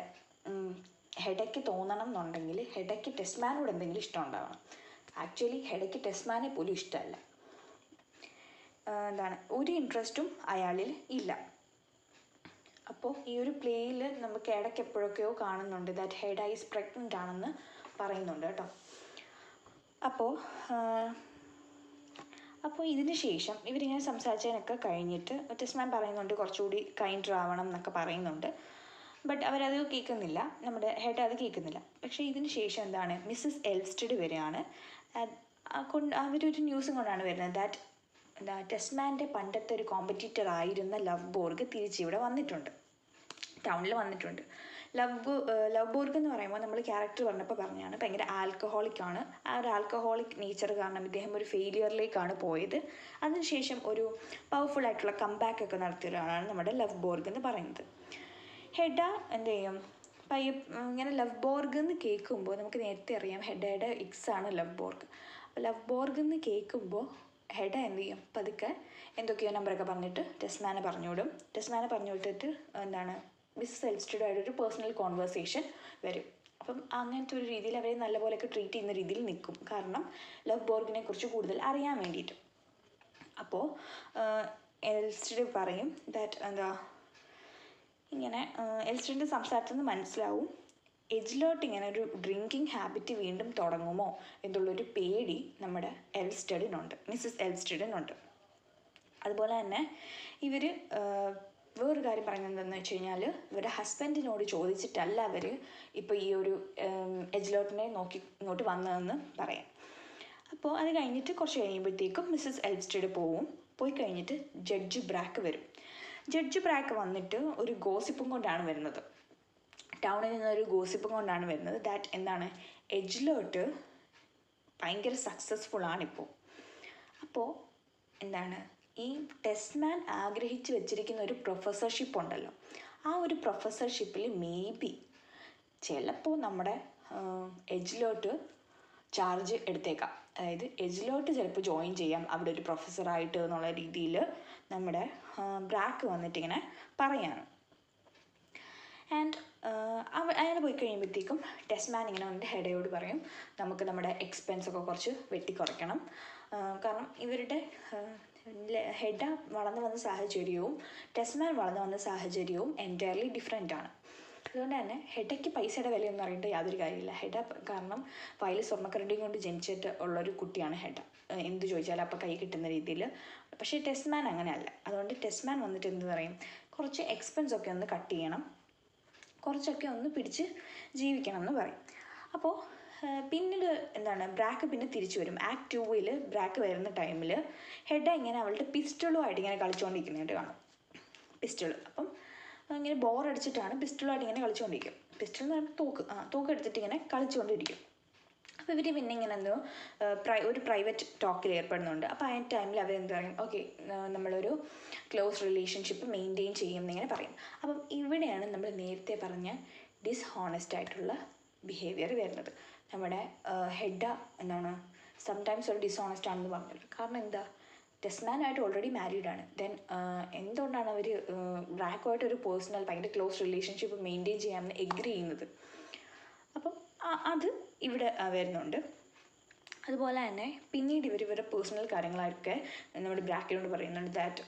S1: ഹെഡയ്ക്ക് തോന്നണം എന്നുണ്ടെങ്കിൽ ഹെഡയ്ക്ക് ടെസ്മാനോട് എന്തെങ്കിലും ഇഷ്ടം ഉണ്ടാവണം. ആക്ച്വലി ഹെഡയ്ക്ക് ടെസ്മാനെ പോലും ഇഷ്ടമല്ല, ഒരു ഇൻട്രസ്റ്റും അയാളിൽ ഇല്ല. അപ്പോൾ ഈ ഒരു പ്ലേയിൽ നമുക്ക് ഇടയ്ക്ക് എപ്പോഴൊക്കെയോ കാണുന്നുണ്ട് ദാറ്റ് ഹെഡ ഈസ് പ്രഗ്നൻ്റ് ആണെന്ന് പറയുന്നുണ്ട് കേട്ടോ. അപ്പോൾ ഇതിന് ശേഷം ഇവരിങ്ങനെ സംസാരിച്ചതിനൊക്കെ കഴിഞ്ഞിട്ട് ടെസ്മാൻ പറയുന്നുണ്ട് കുറച്ചുകൂടി കൈൻഡർ ആവണം എന്നൊക്കെ പറയുന്നുണ്ട്. ബട്ട് അവരത് കേൾക്കുന്നില്ല, നമ്മുടെ ഹെഡ് അത് കേൾക്കുന്നില്ല. പക്ഷേ ഇതിന് ശേഷം എന്താണ്, മിസ്സസ് എൽസ്റ്റഡ് വരികയാണ്. അവരൊരു ന്യൂസും കൊണ്ടാണ് വരുന്നത് ദാറ്റ് ടെസ്മാൻ്റെ പണ്ടത്തെ ഒരു കോമ്പറ്റീറ്റർ ആയിരുന്ന ലവ്ബോർഗ് തിരിച്ചിവിടെ വന്നിട്ടുണ്ട്, ടൗണിൽ വന്നിട്ടുണ്ട്. ലവ്ബോർഗ് എന്ന് പറയുമ്പോൾ നമ്മൾ ക്യാരക്ടർ പറഞ്ഞാണ് ഭയങ്കര ആൽക്കഹോളിക്കാണ്. ആ ഒരു ആൽക്കഹോളിക് നേച്ചർ കാരണം ഇദ്ദേഹം ഒരു ഫെയിലിയറിലേക്കാണ് പോയത്. അതിനുശേഷം ഒരു പവർഫുൾ ആയിട്ടുള്ള കംബാക്ക് ഒക്കെ നടത്തിയ ഒരാളാണ് നമ്മുടെ ലവ്ബോർഗ് എന്ന് പറയുന്നത്. ഹെഡ എന്ത് ചെയ്യും, ഇങ്ങനെ ലവ്ബോർഗ് എന്ന് കേൾക്കുമ്പോൾ നമുക്ക് നേരത്തെ അറിയാം ഹെഡയുടെ ആണ് ലവ്ബോർഗ്. ലവ്ബോർഗ് എന്ന് കേൾക്കുമ്പോൾ ഹെഡ എന്ത് ചെയ്യും, പതുക്കെ എന്തൊക്കെയോ നമ്പറൊക്കെ പറഞ്ഞിട്ട് ടെസ്മാനെ പറഞ്ഞു വിട്ടിട്ട് മിസ്സസ് എൽസ്റ്റഡുമായിട്ടൊരു പേഴ്സണൽ കോൺവെർസേഷൻ വരും. അപ്പം അങ്ങനത്തെ ഒരു രീതിയിൽ അവരെ നല്ലപോലെയൊക്കെ ട്രീറ്റ് ചെയ്യുന്ന രീതിയിൽ നിൽക്കും, കാരണം ലവ്ബോർഗിനെ കുറിച്ച് കൂടുതൽ അറിയാൻ വേണ്ടിയിട്ട്. അപ്പോൾ എൽസ്റ്റഡ് പറയും ദാറ്റ് എന്താ ഇങ്ങനെ എൽസ്റ്റഡിൻ്റെ സംസാരത്തിൽ നിന്ന് മനസ്സിലാവും എജ്ലോട്ട് ഇങ്ങനെ ഒരു ഡ്രിങ്കിങ് ഹാബിറ്റ് വീണ്ടും തുടങ്ങുമോ എന്നുള്ളൊരു പേടി നമ്മുടെ എൽസ്റ്റഡിനുണ്ട്, മിസ്സസ് എൽസ്റ്റഡിനുണ്ട്. അതുപോലെ തന്നെ ഇവർ വേറൊരു കാര്യം പറയുന്നത് എന്താണെന്ന് വെച്ച് കഴിഞ്ഞാൽ, ഇവരുടെ ഹസ്ബൻഡിനോട് ചോദിച്ചിട്ടല്ല അവർ ഇപ്പോൾ ഈ ഒരു എജ്ലോട്ടിനെ നോക്കി ഇങ്ങോട്ട് വന്നതെന്ന് പറയാം. അപ്പോൾ അത് കഴിഞ്ഞിട്ട് കുറച്ച് കഴിയുമ്പോഴത്തേക്കും മിസ്സസ് എൽസ്റ്റഡ് പോയി കഴിഞ്ഞിട്ട് ജഡ്ജ് ബ്രാക്ക് വരും. ജഡ്ജ് ബ്രാക്ക് വന്നിട്ട് ഒരു ഗോസിപ്പും കൊണ്ടാണ് വരുന്നത്, ടൗണിൽ നിന്നൊരു ഗോസിപ്പും കൊണ്ടാണ് വരുന്നത്. ദാറ്റ് എന്താണ്, എജ്ലോട്ട് ഭയങ്കര സക്സസ്ഫുള്ളാണിപ്പോൾ. അപ്പോൾ എന്താണ്, ഈ ടെസ്മാൻ ആഗ്രഹിച്ച് വെച്ചിരിക്കുന്ന ഒരു പ്രൊഫസർഷിപ്പ് ഉണ്ടല്ലോ, ആ ഒരു പ്രൊഫസർഷിപ്പിൽ ചിലപ്പോൾ നമ്മുടെ എജ്ലോട്ട് ചാർജ് എടുത്തേക്കാം. അതായത് എജ്ലോട്ട് ചിലപ്പോൾ ജോയിൻ ചെയ്യാം അവിടെ ഒരു പ്രൊഫസറായിട്ട് എന്നുള്ള രീതിയിൽ നമ്മുടെ ബ്രാക്ക് വന്നിട്ടിങ്ങനെ പറയാണ്. ആൻഡ് അയാൾ പോയി കഴിയുമ്പോഴത്തേക്കും ടെസ്മാൻ ഇങ്ങനെ വന്നിട്ട് ഹെഡയോട് പറയും, നമുക്ക് നമ്മുടെ എക്സ്പെൻസൊക്കെ കുറച്ച് വെട്ടിക്കുറയ്ക്കണം, കാരണം ഇവരുടെ ഹെഡ വളർന്നു വന്ന സാഹചര്യവും ടെസ്മാൻ വളർന്നു വന്ന സാഹചര്യവും എൻറ്റയർലി ഡിഫറെൻ്റാണ്. അതുകൊണ്ട് തന്നെ ഹെഡയ്ക്ക് പൈസയുടെ വിലയൊന്നും അറിയേണ്ട യാതൊരു കാര്യമില്ല. ഹെഡ കാരണം വയൽ സ്വർണ്ണക്കരണ്ടിയും കൊണ്ട് ജനിച്ചിട്ട് ഉള്ളൊരു കുട്ടിയാണ് ഹെഡ, എന്ത് ചോദിച്ചാലും അപ്പം കൈ കിട്ടുന്ന രീതിയിൽ. പക്ഷേ ടെസ്മാൻ അങ്ങനെയല്ല. അതുകൊണ്ട് ടെസ്മാൻ വന്നിട്ട് എന്ത് പറയും, കുറച്ച് എക്സ്പെൻസൊക്കെ ഒന്ന് കട്ട് ചെയ്യണം, കുറച്ചൊക്കെ ഒന്ന് പിടിച്ച് ജീവിക്കണം എന്ന് പറയും. അപ്പോൾ പിന്നീട് എന്താണ്, ബ്രാക്ക് പിന്നെ തിരിച്ചു വരും. ആക്ട് 2 ബ്രാക്ക് വരുന്ന ടൈമിൽ ഹെഡ ഇങ്ങനെ അവളുടെ പിസ്റ്റളുമായിട്ട് ഇങ്ങനെ കളിച്ചുകൊണ്ടിരിക്കുന്നതായിട്ട് കാണും. പിസ്റ്റൾ അപ്പം ഇങ്ങനെ ബോറടിച്ചിട്ടാണ് പിസ്റ്റളുമായിട്ട് ഇങ്ങനെ കളിച്ചുകൊണ്ടിരിക്കും. പിസ്റ്റൾ എന്ന് പറയുമ്പോൾ തോക്ക് എടുത്തിട്ട് ഇങ്ങനെ കളിച്ചുകൊണ്ടിരിക്കും. അപ്പോൾ ഇവർ പിന്നെ ഇങ്ങനെ എന്തോ ഒരു പ്രൈവറ്റ് ടോക്കിൽ ഏർപ്പെടുന്നുണ്ട്. അപ്പോൾ ആ ടൈമിൽ അവരെന്ത് പറയും, ഓക്കെ നമ്മളൊരു ക്ലോസ് റിലേഷൻഷിപ്പ് മെയിൻറ്റെയിൻ ചെയ്യും എന്നിങ്ങനെ പറയും. അപ്പം ഇവിടെയാണ് നമ്മൾ നേരത്തെ പറഞ്ഞ ഡിസ്ഹോണസ്റ്റ് ആയിട്ടുള്ള ബിഹേവിയർ വരുന്നത്. നമ്മുടെ ഹെഡ എന്താണ് സംടൈംസ് ഒരു ഡിസ്ഹോണസ്റ്റ് ആണെന്ന് പറഞ്ഞല്ലോ. കാരണം എന്താ, ടെസ്മാനായിട്ട് ഓൾറെഡി മാരീഡാണ്. ദെൻ എന്തുകൊണ്ടാണ് അവർ ബ്രാക്കുമായിട്ട് ഒരു പേഴ്സണൽ ഭയങ്കര ക്ലോസ് റിലേഷൻഷിപ്പ് മെയിൻറ്റെയിൻ ചെയ്യാമെന്ന് എഗ്രി ചെയ്യുന്നത്? അപ്പം അത് ഇവിടെ വരുന്നുണ്ട്. അതുപോലെ തന്നെ പിന്നീട് ഇവരുടെ പേഴ്സണൽ കാര്യങ്ങളൊക്കെ നമ്മുടെ ബ്രാക്കിനോട് പറയുന്നുണ്ട്. ദാറ്റ്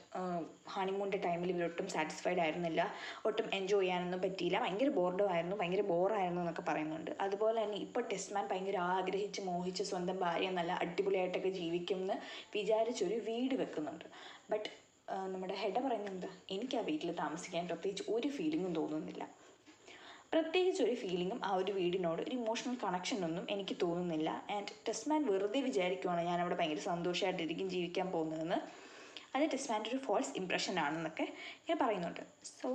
S1: ഹണിമൂണിൻ്റെ ടൈമിൽ ഇവരൊട്ടും സാറ്റിസ്ഫൈഡ് ആയിരുന്നില്ല, ഒട്ടും എൻജോയ് ചെയ്യാനൊന്നും പറ്റിയില്ല, ഭയങ്കര ഭയങ്കര ബോറായിരുന്നു എന്നൊക്കെ പറയുന്നുണ്ട്. അതുപോലെ തന്നെ ഇപ്പോൾ ടെസ്മാൻ ഭയങ്കര ആഗ്രഹിച്ച് മോഹിച്ച് സ്വന്തം ഭാര്യ നല്ല അടിപൊളിയായിട്ടൊക്കെ ജീവിക്കുമെന്ന് വിചാരിച്ചൊരു വീട് വെക്കുന്നുണ്ട്. ബട്ട് നമ്മുടെ ഹെഡ പറയുന്നത്, എനിക്ക് ആ വീട്ടിൽ താമസിക്കാൻ പ്രത്യേകിച്ച് ഒരു ഫീലിങ്ങും തോന്നുന്നില്ല, പ്രത്യേകിച്ച് ഒരു ഫീലിങ്ങും ആ ഒരു വീടിനോട് ഒരു ഇമോഷണൽ കണക്ഷനൊന്നും എനിക്ക് തോന്നുന്നില്ല. ആൻഡ് ടെസ്മാൻ വെറുതെ വിചാരിക്കുവാണ് ഞാൻ അവിടെ ഭയങ്കര സന്തോഷമായിട്ടിരിക്കും ജീവിക്കാൻ പോകുന്നതെന്ന്. അത് ടെസ്മാൻ്റെ ഒരു ഫോൾസ് ഇംപ്രഷൻ ആണെന്നൊക്കെ ഇങ്ങനെ പറയുന്നുണ്ട്. സോ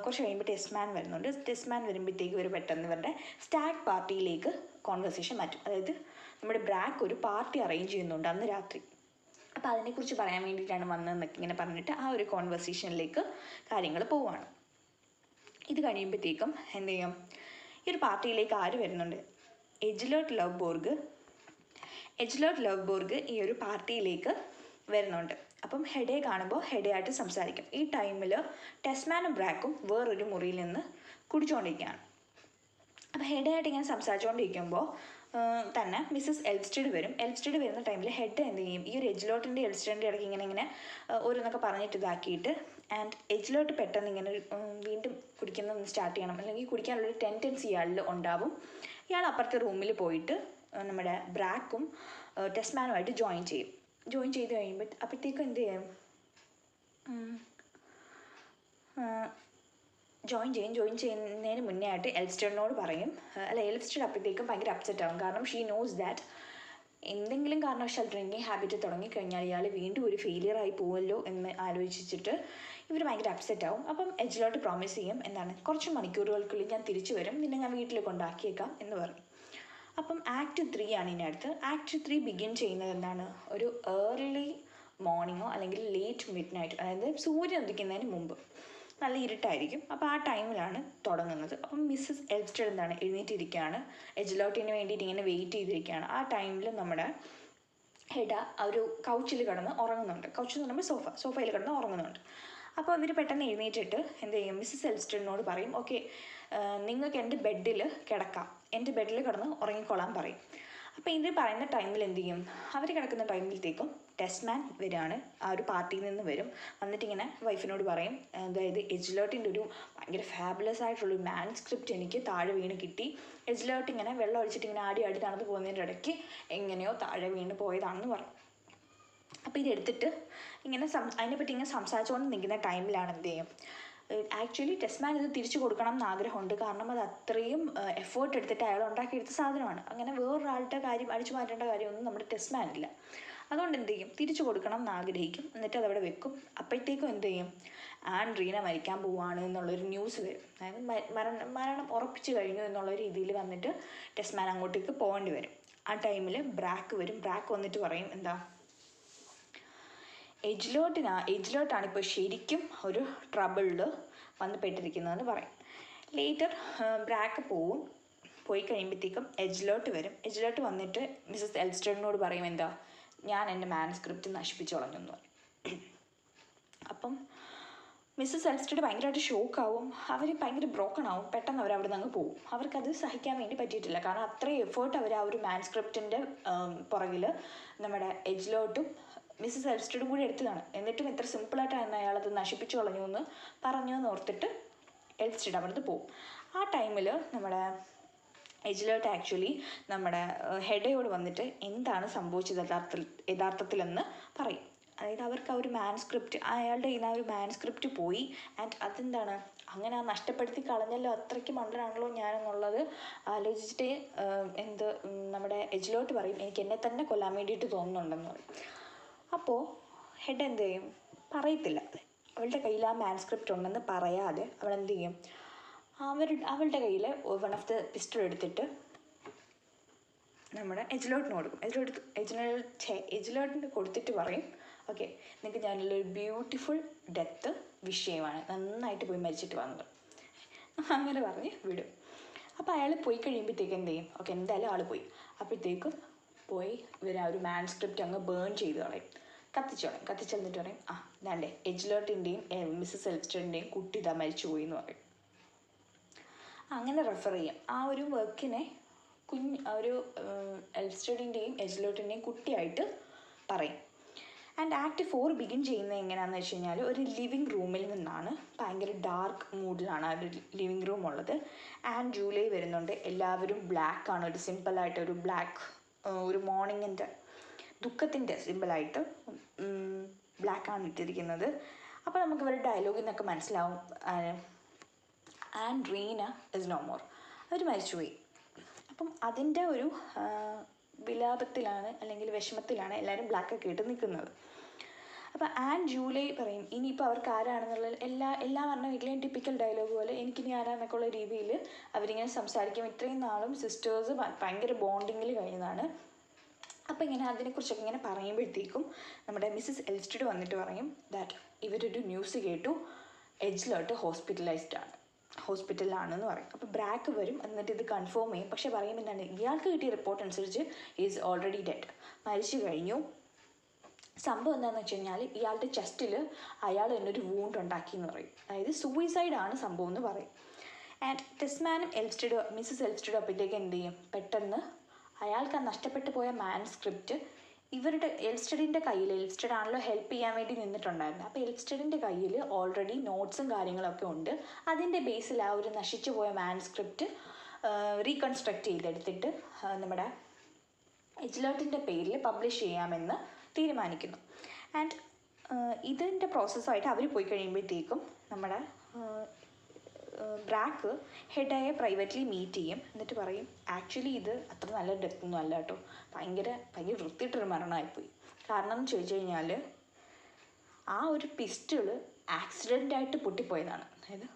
S1: കുറച്ച് കഴിയുമ്പോൾ ടെസ്മാൻ വരുന്നുണ്ട്. ടെസ്മാൻ വരുമ്പോഴത്തേക്ക് ഇവർ പെട്ടെന്ന് ഇവരുടെ സ്റ്റാഗ് പാർട്ടിയിലേക്ക് കോൺവെർസേഷൻ മാറ്റും. അതായത് നമ്മുടെ ബ്രാക്ക് ഒരു പാർട്ടി അറേഞ്ച് ചെയ്യുന്നുണ്ട് അന്ന് രാത്രി. അപ്പോൾ അതിനെക്കുറിച്ച് പറയാൻ വേണ്ടിയിട്ടാണ് വന്നതെന്നൊക്കെ ഇങ്ങനെ പറഞ്ഞിട്ട് ആ ഒരു കോൺവെർസേഷനിലേക്ക് കാര്യങ്ങൾ പോവുകയാണ്. ഇത് കഴിയുമ്പോഴത്തേക്കും എന്ത് ചെയ്യും, ഈ ഒരു പാർട്ടിയിലേക്ക് ആര് വരുന്നുണ്ട്, എജ്ലോട്ട് ലവ്ബോർഗ് ഈ ഒരു പാർട്ടിയിലേക്ക് വരുന്നുണ്ട്. അപ്പം ഹെഡയെ കാണുമ്പോൾ ഹെഡയായിട്ട് സംസാരിക്കും. ഈ ടൈമിൽ ടെസ്മാനും ബ്രാക്കും വേറൊരു മുറിയിൽ നിന്ന് കുടിച്ചുകൊണ്ടിരിക്കുകയാണ്. അപ്പോൾ ഹെഡയായിട്ട് ഇങ്ങനെ സംസാരിച്ചുകൊണ്ടിരിക്കുമ്പോൾ തന്നെ മിസ്സസ് എൽസ്റ്റഡ് വരും. എൽസ്റ്റഡ് വരുന്ന ടൈമിൽ ഹെഡ് എന്ത് ചെയ്യും, ഈ ഒരു എജ്ലോട്ടിൻ്റെ എൽസ്റ്റഡിൻ്റെ ഇടയ്ക്ക് ഇങ്ങനെ ഓരോന്നൊക്കെ പറഞ്ഞിട്ട് ഇതാക്കിയിട്ട് ആൻഡ് എജ്ലോട്ട് പെട്ടെന്ന് ഇങ്ങനെ വീണ്ടും കുടിക്കുന്നത് സ്റ്റാർട്ട് ചെയ്യണം, അല്ലെങ്കിൽ കുടിക്കാനുള്ളൊരു ടെൻഡൻസി ഇയാളിൽ ഉണ്ടാവും. ഇയാൾ അപ്പുറത്തെ റൂമിൽ പോയിട്ട് നമ്മുടെ ബ്രാക്കും ടെസ്മാനുമായിട്ട് ജോയിൻ ചെയ്ത് കഴിയുമ്പോൾ അപ്പോഴത്തേക്കും എന്ത് ചെയ്യും, ജോയിൻ ചെയ്യുന്നതിന് മുന്നേ ആയിട്ട് എൽസ്റ്റഡിനോട് പറയും. എൽസ്റ്റഡ് അപ്പോഴത്തേക്കും ഭയങ്കര അപ്സെറ്റ് ആവും. കാരണം ഷീ നോസ് ദാറ്റ് എന്തെങ്കിലും കാരണവശാൽ ഡ്രിങ്കിങ് ഹാബിറ്റ് തുടങ്ങിക്കഴിഞ്ഞാൽ ഇയാൾ വീണ്ടും ഒരു ഫെയിലിയറായി പോവല്ലോ എന്ന് ആലോചിച്ചിട്ട് ഇവർ ഭയങ്കര അപ്സെറ്റ് ആവും. അപ്പം എജ്ലോട്ട് പ്രോമിസ് ചെയ്യും, എന്താണ്, കുറച്ച് മണിക്കൂറുകൾക്കുള്ളിൽ ഞാൻ തിരിച്ചു വരും, നിന്നെ ഞാൻ വീട്ടിൽ കൊണ്ടാക്കിയേക്കാം എന്ന് പറയും. അപ്പം ആക്ട് 3 ആണ് ഇതിനടുത്ത്. ആക്ട് 3 ബിഗിൻ ചെയ്യുന്നത് എന്താണ്, ഒരു ഏർലി മോർണിംഗോ അല്ലെങ്കിൽ ലേറ്റ് മിഡ് നൈറ്റ്, അതായത് സൂര്യൻ ഉദിക്കുന്നതിന് മുമ്പ്, നല്ല ഇരുട്ടായിരിക്കും. അപ്പോൾ ആ ടൈമിലാണ് തുടങ്ങുന്നത്. അപ്പം മിസ്സസ് എൽസ്റ്റഡ് എന്താണ് എഴുന്നേറ്റിരിക്കുകയാണ്, എജ്ലോട്ടിന് വേണ്ടിയിട്ട് ഇങ്ങനെ വെയിറ്റ് ചെയ്തിരിക്കുകയാണ്. ആ ടൈമിൽ നമ്മുടെ ഹെഡ ഒരു കൗച്ചിൽ കിടന്ന് ഉറങ്ങുന്നുണ്ട്. കൗച്ച് എന്ന് പറയുമ്പോൾ സോഫയിൽ കിടന്ന് ഉറങ്ങുന്നുണ്ട്. അപ്പോൾ അവർ പെട്ടെന്ന് എഴുന്നേറ്റിട്ട് എന്ത് ചെയ്യും, മിസ്സസ് എൽസ്റ്റഡിനോട് പറയും, ഓക്കെ നിങ്ങൾക്ക് എൻ്റെ ബെഡിൽ കിടക്കാം എൻ്റെ ബെഡിൽ കിടന്ന് ഉറങ്ങിക്കൊള്ളാൻ പറയും. അപ്പോൾ ഇത് പറയുന്ന ടൈമിൽ എന്ത് ചെയ്യും, അവർ കിടക്കുന്ന ടൈമിലത്തേക്കും ടെസ്റ്റ്മാൻ വരികയാണ്, ആ ഒരു പാർട്ടിയിൽ നിന്ന് വരും. വന്നിട്ടിങ്ങനെ വൈഫിനോട് പറയും, അതായത് എജ്ലേർട്ടിൻ്റെ ഒരു ഭയങ്കര ഫാബുലസ് ആയിട്ടുള്ളൊരു മാനുസ്ക്രിപ്റ്റ് എനിക്ക് താഴെ വീണ് കിട്ടി. എജ്ലേർട്ട് ഇങ്ങനെ വെള്ളം ഒഴിച്ചിട്ട് ഇങ്ങനെ ആടി നടന്നു പോകുന്നതിൻ്റെ ഇടയ്ക്ക് എങ്ങനെയോ താഴെ വീണ് പോയതാണെന്ന് പറയും. അപ്പോൾ ഇതെടുത്തിട്ട് ഇങ്ങനെ അതിനെപ്പറ്റി ഇങ്ങനെ സംസാരിച്ചുകൊണ്ട് നിൽക്കുന്ന ടൈമിലാണ് എന്ത് ചെയ്യും, ആക്ച്വലി ടെസ്റ്റ്മാൻ ഇത് തിരിച്ചു കൊടുക്കണം എന്ന് ആഗ്രഹമുണ്ട്. കാരണം അത് അത്രയും എഫേർട്ട് എടുത്തിട്ട് അയാൾ ഉണ്ടാക്കിയെടുത്ത സാധനമാണ്. അങ്ങനെ വേറൊരാളുടെ കാര്യം അടിച്ചു മാറ്റേണ്ട കാര്യമൊന്നും നമ്മുടെ ടെസ്റ്റ്മാനില്ല. അതുകൊണ്ട് എന്ത് ചെയ്യും, തിരിച്ചു കൊടുക്കണം എന്ന് ആഗ്രഹിക്കും. എന്നിട്ട് അതവിടെ വെക്കും. അപ്പോഴത്തേക്കും എന്ത് ചെയ്യും, റീന മരിക്കാൻ പോവുകയാണ് എന്നുള്ളൊരു ന്യൂസ് വരും. അതായത് മരണം ഉറപ്പിച്ചു കഴിഞ്ഞു എന്നുള്ള രീതിയിൽ വന്നിട്ട് ടെസ്റ്റ്മാൻ അങ്ങോട്ടേക്ക് പോകേണ്ടി വരും. ആ ടൈമിൽ ബ്രാക്ക് വരും. ബ്രാക്ക് വന്നിട്ട് പറയും എന്താ, എജ്ലേർട്ടാണ് ഇപ്പോൾ ശരിക്കും ഒരു ട്രബിളിൽ വന്ന് പെട്ടിരിക്കുന്നതെന്ന് പറയും. ലേറ്റർ ബ്രാക്ക് പോയി കഴിയുമ്പോഴത്തേക്കും എജ്ലേർട്ട് വരും. എജ്ലേർട്ട് വന്നിട്ട് മിസ്സസ് എൽസ്റ്റഡിനോട് പറയും എന്താ, ഞാൻ എൻ്റെ മാനുസ്ക്രിപ്റ്റ് നശിപ്പിച്ചു കളഞ്ഞെന്ന് പറയും. അപ്പം മിസ്സസ് എൽസ്റ്റഡ് ഭയങ്കരമായിട്ട് ഷോക്കാവും. അവർ ഭയങ്കര ബ്രോക്കൺ ആവും. പെട്ടെന്ന് അവർ അവിടെ നിന്ന് പോകും. അവർക്കത് സഹിക്കാൻ വേണ്ടി പറ്റിയിട്ടില്ല. കാരണം അത്രയും എഫേർട്ട് അവർ ആ ഒരു മാനുസ്ക്രിപ്റ്റിൻ്റെ പുറകിൽ നമ്മുടെ എജ്ലേർട്ടും മിസ്സസ് എൽസ്റ്റഡും കൂടി എടുത്തതാണ്. എന്നിട്ടും ഇത്ര സിമ്പിളായിട്ടാണ് അയാളത് നശിപ്പിച്ചു കളഞ്ഞു എന്ന് പറഞ്ഞു എന്ന് ഓർത്തിട്ട് എൽസ്റ്റഡ് അവിടുന്ന് പോകും. ആ ടൈമിൽ നമ്മുടെ എജ്ലേർട്ട് ആക്ച്വലി നമ്മുടെ ഹെഡയോട് വന്നിട്ട് എന്താണ് സംഭവിച്ചത് യഥാർത്ഥത്തിലെന്ന് പറയും. അതായത് അവർക്ക് ആ ഒരു മാനുസ്ക്രിപ്റ്റ്, അയാളുടെ കയ്യിൽ നിന്ന് ആ ഒരു മാനുസ്ക്രിപ്റ്റ് പോയി. ആൻഡ് അതെന്താണ്, അങ്ങനെ ആ നഷ്ടപ്പെടുത്തി കളഞ്ഞല്ലോ, അത്രയ്ക്ക് മണ്ടനാണല്ലോ ഞാനെന്നുള്ളത് ആലോചിച്ചിട്ട് നമ്മുടെ എജ്ലേർട്ട് പറയും, എനിക്ക് എന്നെ തന്നെ കൊല്ലാൻ വേണ്ടിയിട്ട് തോന്നുന്നുണ്ടെന്ന് പറയും. അപ്പോൾ ഹെഡ് എന്ത് ചെയ്യും, പറയത്തില്ല. അവളുടെ കയ്യിൽ ആ മാനുസ്ക്രിപ്റ്റ് ഉണ്ടെന്ന് പറയാതെ അവൾ എന്ത് ചെയ്യും, അവളുടെ കയ്യിൽ വൺ ഓഫ് ദ പിസ്റ്റൾ എടുത്തിട്ട് നമ്മുടെ എജ്ലേർട്ടിന് കൊടുക്കും. എജ്ലേർട്ടിന് കൊടുത്തിട്ട് പറയും, ഓക്കെ നിങ്ങൾക്ക് ഞാനുള്ളൊരു ബ്യൂട്ടിഫുൾ ഡെത്ത് വിഷയമാണ്, നന്നായിട്ട് പോയി മരിച്ചിട്ട് വന്നത്. അങ്ങനെ പറഞ്ഞ് വിടും. അപ്പോൾ അയാൾ പോയി കഴിയുമ്പോഴത്തേക്ക് എന്ത് ചെയ്യും, ഓക്കെ എന്തായാലും ആൾ പോയി. അപ്പോഴത്തേക്കും പോയി ഇവർ ആ ഒരു മാനുസ്ക്രിപ്റ്റ് അങ്ങ് ബേൺ ചെയ്ത് കളയും, കത്തിച്ചെന്നിട്ട് പറയും, ഇതാണ്ടേ എജ്ലേർട്ടിൻ്റെയും മിസ്സസ് എൽസ്റ്റഡിൻ്റെയും കുട്ടി ഇതാ മരിച്ചു പോയി എന്ന് പറയും. അങ്ങനെ റെഫർ ചെയ്യും ആ ഒരു വർക്കിനെ ഒരു എൽസ്റ്റഡിൻ്റെയും എജ്ലേർട്ടിൻ്റെയും കുട്ടിയായിട്ട് പറയും. ആൻഡ് ആക്ട് 4 ബിഗിൻ ചെയ്യുന്നത് എങ്ങനെയാണെന്ന് വെച്ച് കഴിഞ്ഞാൽ, ഒരു ലിവിങ് റൂമിൽ നിന്നാണ്. ഭയങ്കര ഡാർക്ക് മൂഡിലാണ് ആ ഒരു ലിവിങ് റൂം ഉള്ളത്. ആൻഡ് ജൂലൈ വരുന്നുണ്ട്. എല്ലാവരും ബ്ലാക്കാണ്, ഒരു സിമ്പിളായിട്ട് ഒരു ബ്ലാക്ക്, ഒരു മോർണിംഗിൻ്റെ ദുഃഖത്തിൻ്റെ സിമ്പിളായിട്ട് ബ്ലാക്കാണ് ഇട്ടിരിക്കുന്നത്. അപ്പോൾ നമുക്ക് ഇവരുടെ ഡയലോഗിൽ നിന്നൊക്കെ മനസ്സിലാവും, aunt Rina is no more, അവർ മരിച്ചുപോയി. അപ്പം അതിൻ്റെ ഒരു വിലാപത്തിലാണ് അല്ലെങ്കിൽ വിഷമത്തിലാണ് എല്ലാവരും ബ്ലാക്കൊക്കെ ഇട്ട് നിൽക്കുന്നത്. അപ്പോൾ ജൂലൈ പറയും ഇനിയിപ്പോൾ അവർക്ക് ആരാണെന്നുള്ള എല്ലാ പറഞ്ഞ വീട്ടിലെയും ടിപ്പിക്കൽ ഡയലോഗ് പോലെ എനിക്കിനി ആരാന്നൊക്കെ ഉള്ള രീതിയിൽ അവരിങ്ങനെ സംസാരിക്കും. ഇത്രയും നാളും സിസ്റ്റേഴ്സ് ഭയങ്കര ബോണ്ടിങ്ങിൽ കഴിഞ്ഞതാണ്. അപ്പോൾ ഇങ്ങനെ അതിനെക്കുറിച്ചൊക്കെ ഇങ്ങനെ പറയുമ്പോഴത്തേക്കും നമ്മുടെ മിസ്സസ് എൽസ്റ്റഡ് വന്നിട്ട് പറയും ദാറ്റ് ഇവരൊരു ന്യൂസ് കേട്ടു, എജ്ലേർട്ട് ഹോസ്പിറ്റലിലാണെന്ന് പറയും. അപ്പോൾ ബ്രാക്ക് വരും, എന്നിട്ട് ഇത് കൺഫേം ചെയ്യും. പക്ഷേ പറയും എന്താണ്, ഇയാൾക്ക് കിട്ടിയ റിപ്പോർട്ട് അനുസരിച്ച് ഈസ് ഓൾറെഡി ഡെഡ്, മരിച്ചു കഴിഞ്ഞു. സംഭവം എന്താണെന്ന് വെച്ച് കഴിഞ്ഞാൽ ഇയാളുടെ ചെസ്റ്റിൽ അയാൾ തന്നെ ഒരു വൂണ്ട് ഉണ്ടാക്കി എന്ന് പറയും. അതായത് സൂയിസൈഡാണ് സംഭവം എന്ന് പറയും. ആൻഡ് ടെസ്റ്റ്മാനും മിസ്സസ് എൽസ്റ്റഡും അപ്പോഴത്തേക്ക് എന്ത് ചെയ്യും, പെട്ടെന്ന് അയാൾക്ക് ആ നഷ്ടപ്പെട്ടു പോയ മാനുസ്ക്രിപ്റ്റ് ഇവരുടെ എൽസ്റ്റഡിൻ്റെ കയ്യിൽ, എൽസ്റ്റഡാണല്ലോ ഹെൽപ്പ് ചെയ്യാൻ വേണ്ടി നിന്നിട്ടുണ്ടായിരുന്നത്. അപ്പോൾ എൽസ്റ്റഡിൻ്റെ കയ്യിൽ ഓൾറെഡി നോട്ട്സും കാര്യങ്ങളൊക്കെ ഉണ്ട്. അതിൻ്റെ ബേസിൽ ആ ഒരു നശിച്ചു പോയ മാനുസ്ക്രിപ്റ്റ് റീകൺസ്ട്രക്റ്റ് ചെയ്തെടുത്തിട്ട് നമ്മുടെ എജ്ലേർട്ടിൻ്റെ പേരിൽ പബ്ലിഷ് ചെയ്യാമെന്ന് തീരുമാനിക്കുന്നു. ആൻഡ് ഇതിൻ്റെ പ്രോസസ്സായിട്ട് അവർ പോയി കഴിയുമ്പോഴത്തേക്കും നമ്മുടെ ബ്രാക്ക് ഹെഡയെ പ്രൈവറ്റ്ലി മീറ്റ് ചെയ്യും. എന്നിട്ട് പറയും ആക്ച്വലി ഇത് അത്ര നല്ല ഡെത്തൊന്നും അല്ല കേട്ടോ, ഭയങ്കര വൃത്തിയിട്ടൊരു മരണമായിപ്പോയി. കാരണം എന്ന് ചോദിച്ചു കഴിഞ്ഞാൽ ആ ഒരു പിസ്റ്റള് ആക്സിഡൻ്റായിട്ട് പൊട്ടിപ്പോയതാണ്. അതായത്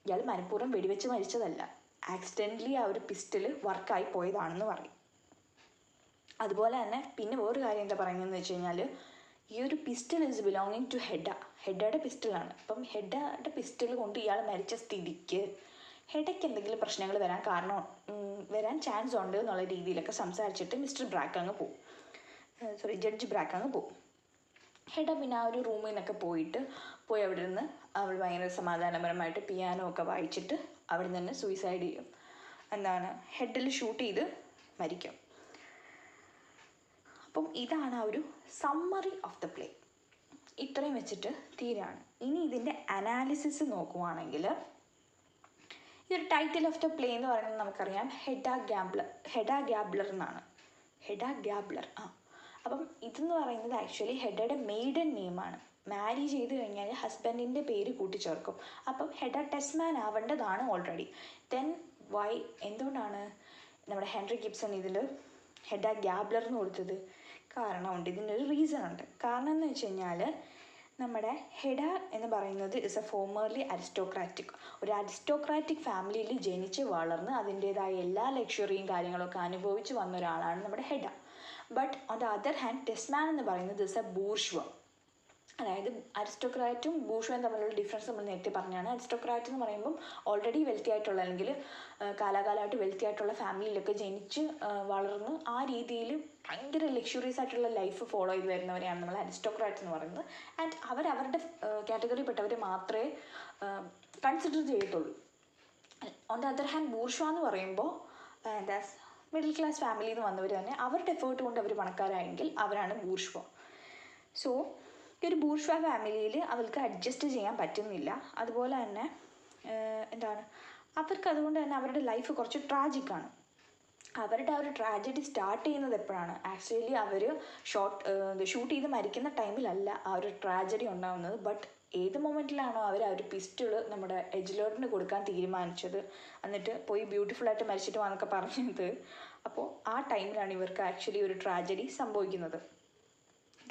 S1: ഇയാൾ മനഃപൂർവ്വം വെടിവെച്ച് മരിച്ചതല്ല, ആക്സിഡൻ്റലി ആ ഒരു പിസ്റ്റള് വർക്കായി പോയതാണെന്ന് പറയും. അതുപോലെ തന്നെ പിന്നെ വേറൊരു കാര്യം എന്താ പറയുന്നതെന്ന് വെച്ച് കഴിഞ്ഞാൽ, ഈ ഒരു പിസ്റ്റൾ ഈസ് ബിലോങ്ങിങ് ടു ഹെഡയുടെ പിസ്റ്റളാണ്. അപ്പം ഹെഡയുടെ പിസ്റ്റൾ കൊണ്ട് ഇയാൾ മരിച്ച സ്ഥിതിക്ക് ഹെഡയ്ക്ക് എന്തെങ്കിലും പ്രശ്നങ്ങൾ വരാൻ ചാൻസ് ഉണ്ട് എന്നുള്ള രീതിയിലൊക്കെ സംസാരിച്ചിട്ട് ജഡ്ജ് ബ്രാക്ക് അങ്ങ് പോകും. ഹെഡ പിന്നെ ആ ഒരു റൂമിൽ നിന്നൊക്കെ പോയി അവിടെ നിന്ന് അവൾ ഭയങ്കര സമാധാനപരമായിട്ട് പിയാനോ ഒക്കെ വായിച്ചിട്ട് അവിടെ നിന്ന് സൂയിസൈഡ് ചെയ്യും. ഹെഡിൽ ഷൂട്ട് ചെയ്ത് മരിക്കും. അപ്പം ഇതാണ് ആ ഒരു സമ്മറി ഓഫ് ദ പ്ലേ. ഇത്രയും വെച്ചിട്ട് തീരാണ്. ഇനി ഇതിൻ്റെ അനാലിസിസ് നോക്കുവാണെങ്കിൽ ഈ ഒരു ടൈറ്റിൽ ഓഫ് ദ പ്ലേ എന്ന് പറയുന്നത് നമുക്കറിയാം ഹെഡ ഗാബ്ലർ എന്നാണ്. ഹെഡ ഗാബ്ലർ. അപ്പം ഇതെന്ന് പറയുന്നത് ആക്ച്വലി ഹെഡയുടെ മെയ്ഡൻ നെയിമാണ്. മാരി ചെയ്ത് കഴിഞ്ഞാൽ ഹസ്ബൻഡിൻ്റെ പേര് കൂട്ടിച്ചേർക്കും. അപ്പം ഹെഡ ടെസ്മാൻ ആവേണ്ടതാണ് ഓൾറെഡി. ദെൻ എന്തുകൊണ്ടാണ് നമ്മുടെ ഹെൻറി ഗിബ്സൺ ഇതിൽ ഹെഡ ഗാബ്ലർ എന്ന് കൊടുത്തത്? കാരണമുണ്ട്, ഇതിനൊരു റീസൺ ഉണ്ട്. കാരണം എന്ന് വെച്ച് കഴിഞ്ഞാൽ നമ്മുടെ ഹെഡ എന്ന് പറയുന്നത് ഇസ് എ ഫോമർലി അരിസ്റ്റോക്രാറ്റിക്, ഒരു അരിസ്റ്റോക്രാറ്റിക് ഫാമിലിയിൽ ജനിച്ച് വളർന്ന് അതിൻ്റേതായ എല്ലാ ലക്ഷറിയും കാര്യങ്ങളൊക്കെ അനുഭവിച്ച് വന്ന ഒരാളാണ് നമ്മുടെ Hedda. But on the other hand Tesman എന്ന് പറയുന്നത് ഇസ് എ ബൂർഷ്വ. അതായത് അരിസ്റ്റോക്രാറ്റും ബൂർഷ്വയും തമ്മിലുള്ള ഡിഫറൻസ് നമ്മൾ നേരത്തെ പറഞ്ഞാണ്. അരിസ്റ്റോക്രാറ്റ് എന്ന് പറയുമ്പം ഓൾറെഡി വെൽത്തി ആയിട്ടുള്ള അല്ലെങ്കിൽ കാലാകാലമായിട്ട് വെൽത്തി ആയിട്ടുള്ള ഫാമിലിയിലൊക്കെ ജനിച്ച് വളർന്ന് ആ രീതിയിൽ ഭയങ്കര ലക്ഷറീസ് ആയിട്ടുള്ള ലൈഫ് ഫോളോ ചെയ്ത് വരുന്നവരെയാണ് നമ്മൾ അരിസ്റ്റോക്രാറ്റ് എന്ന് പറയുന്നത്. ആൻഡ് അവരുടെ കാറ്റഗറിയിൽപ്പെട്ടവരെ മാത്രമേ കൺസിഡർ ചെയ്യത്തുള്ളൂ. On the other hand bourgeois എന്ന് പറയുമ്പോൾ മിഡിൽ ക്ലാസ് ഫാമിലിയിൽ നിന്ന് വന്നവർ തന്നെ അവരുടെ എഫേർട്ട് കൊണ്ട് അവർ പണക്കാരായെങ്കിൽ അവരാണ് ബൂർഷ്വ. സോ ഈ ഒരു ബൂർഷ്വ ഫാമിലിയിൽ അവർക്ക് അഡ്ജസ്റ്റ് ചെയ്യാൻ പറ്റുന്നില്ല. അതുപോലെ തന്നെ അവർക്ക് അതുകൊണ്ട് തന്നെ അവരുടെ ലൈഫ് കുറച്ച് ട്രാജിക്കാണ്. അവരുടെ ആ ഒരു ട്രാജഡി സ്റ്റാർട്ട് ചെയ്യുന്നത് എപ്പോഴാണ്? ആക്ച്വലി അവർ ഷൂട്ട് ചെയ്ത് മരിക്കുന്ന ടൈമിലല്ല ആ ഒരു ട്രാജഡി ഉണ്ടാകുന്നത്. ബട്ട് ഏത് മൊമെൻറ്റിലാണോ അവർ ആ ഒരു പിസ്റ്റൾ നമ്മുടെ എജ്ലോട്ടിന് കൊടുക്കാൻ തീരുമാനിച്ചത്, എന്നിട്ട് പോയി ബ്യൂട്ടിഫുള്ളായിട്ട് മരിച്ചിട്ട് വന്നൊക്കെ പറഞ്ഞത്, അപ്പോൾ ആ ടൈമിലാണ് ഇവർക്ക് ആക്ച്വലി ഒരു ട്രാജഡി സംഭവിക്കുന്നത്.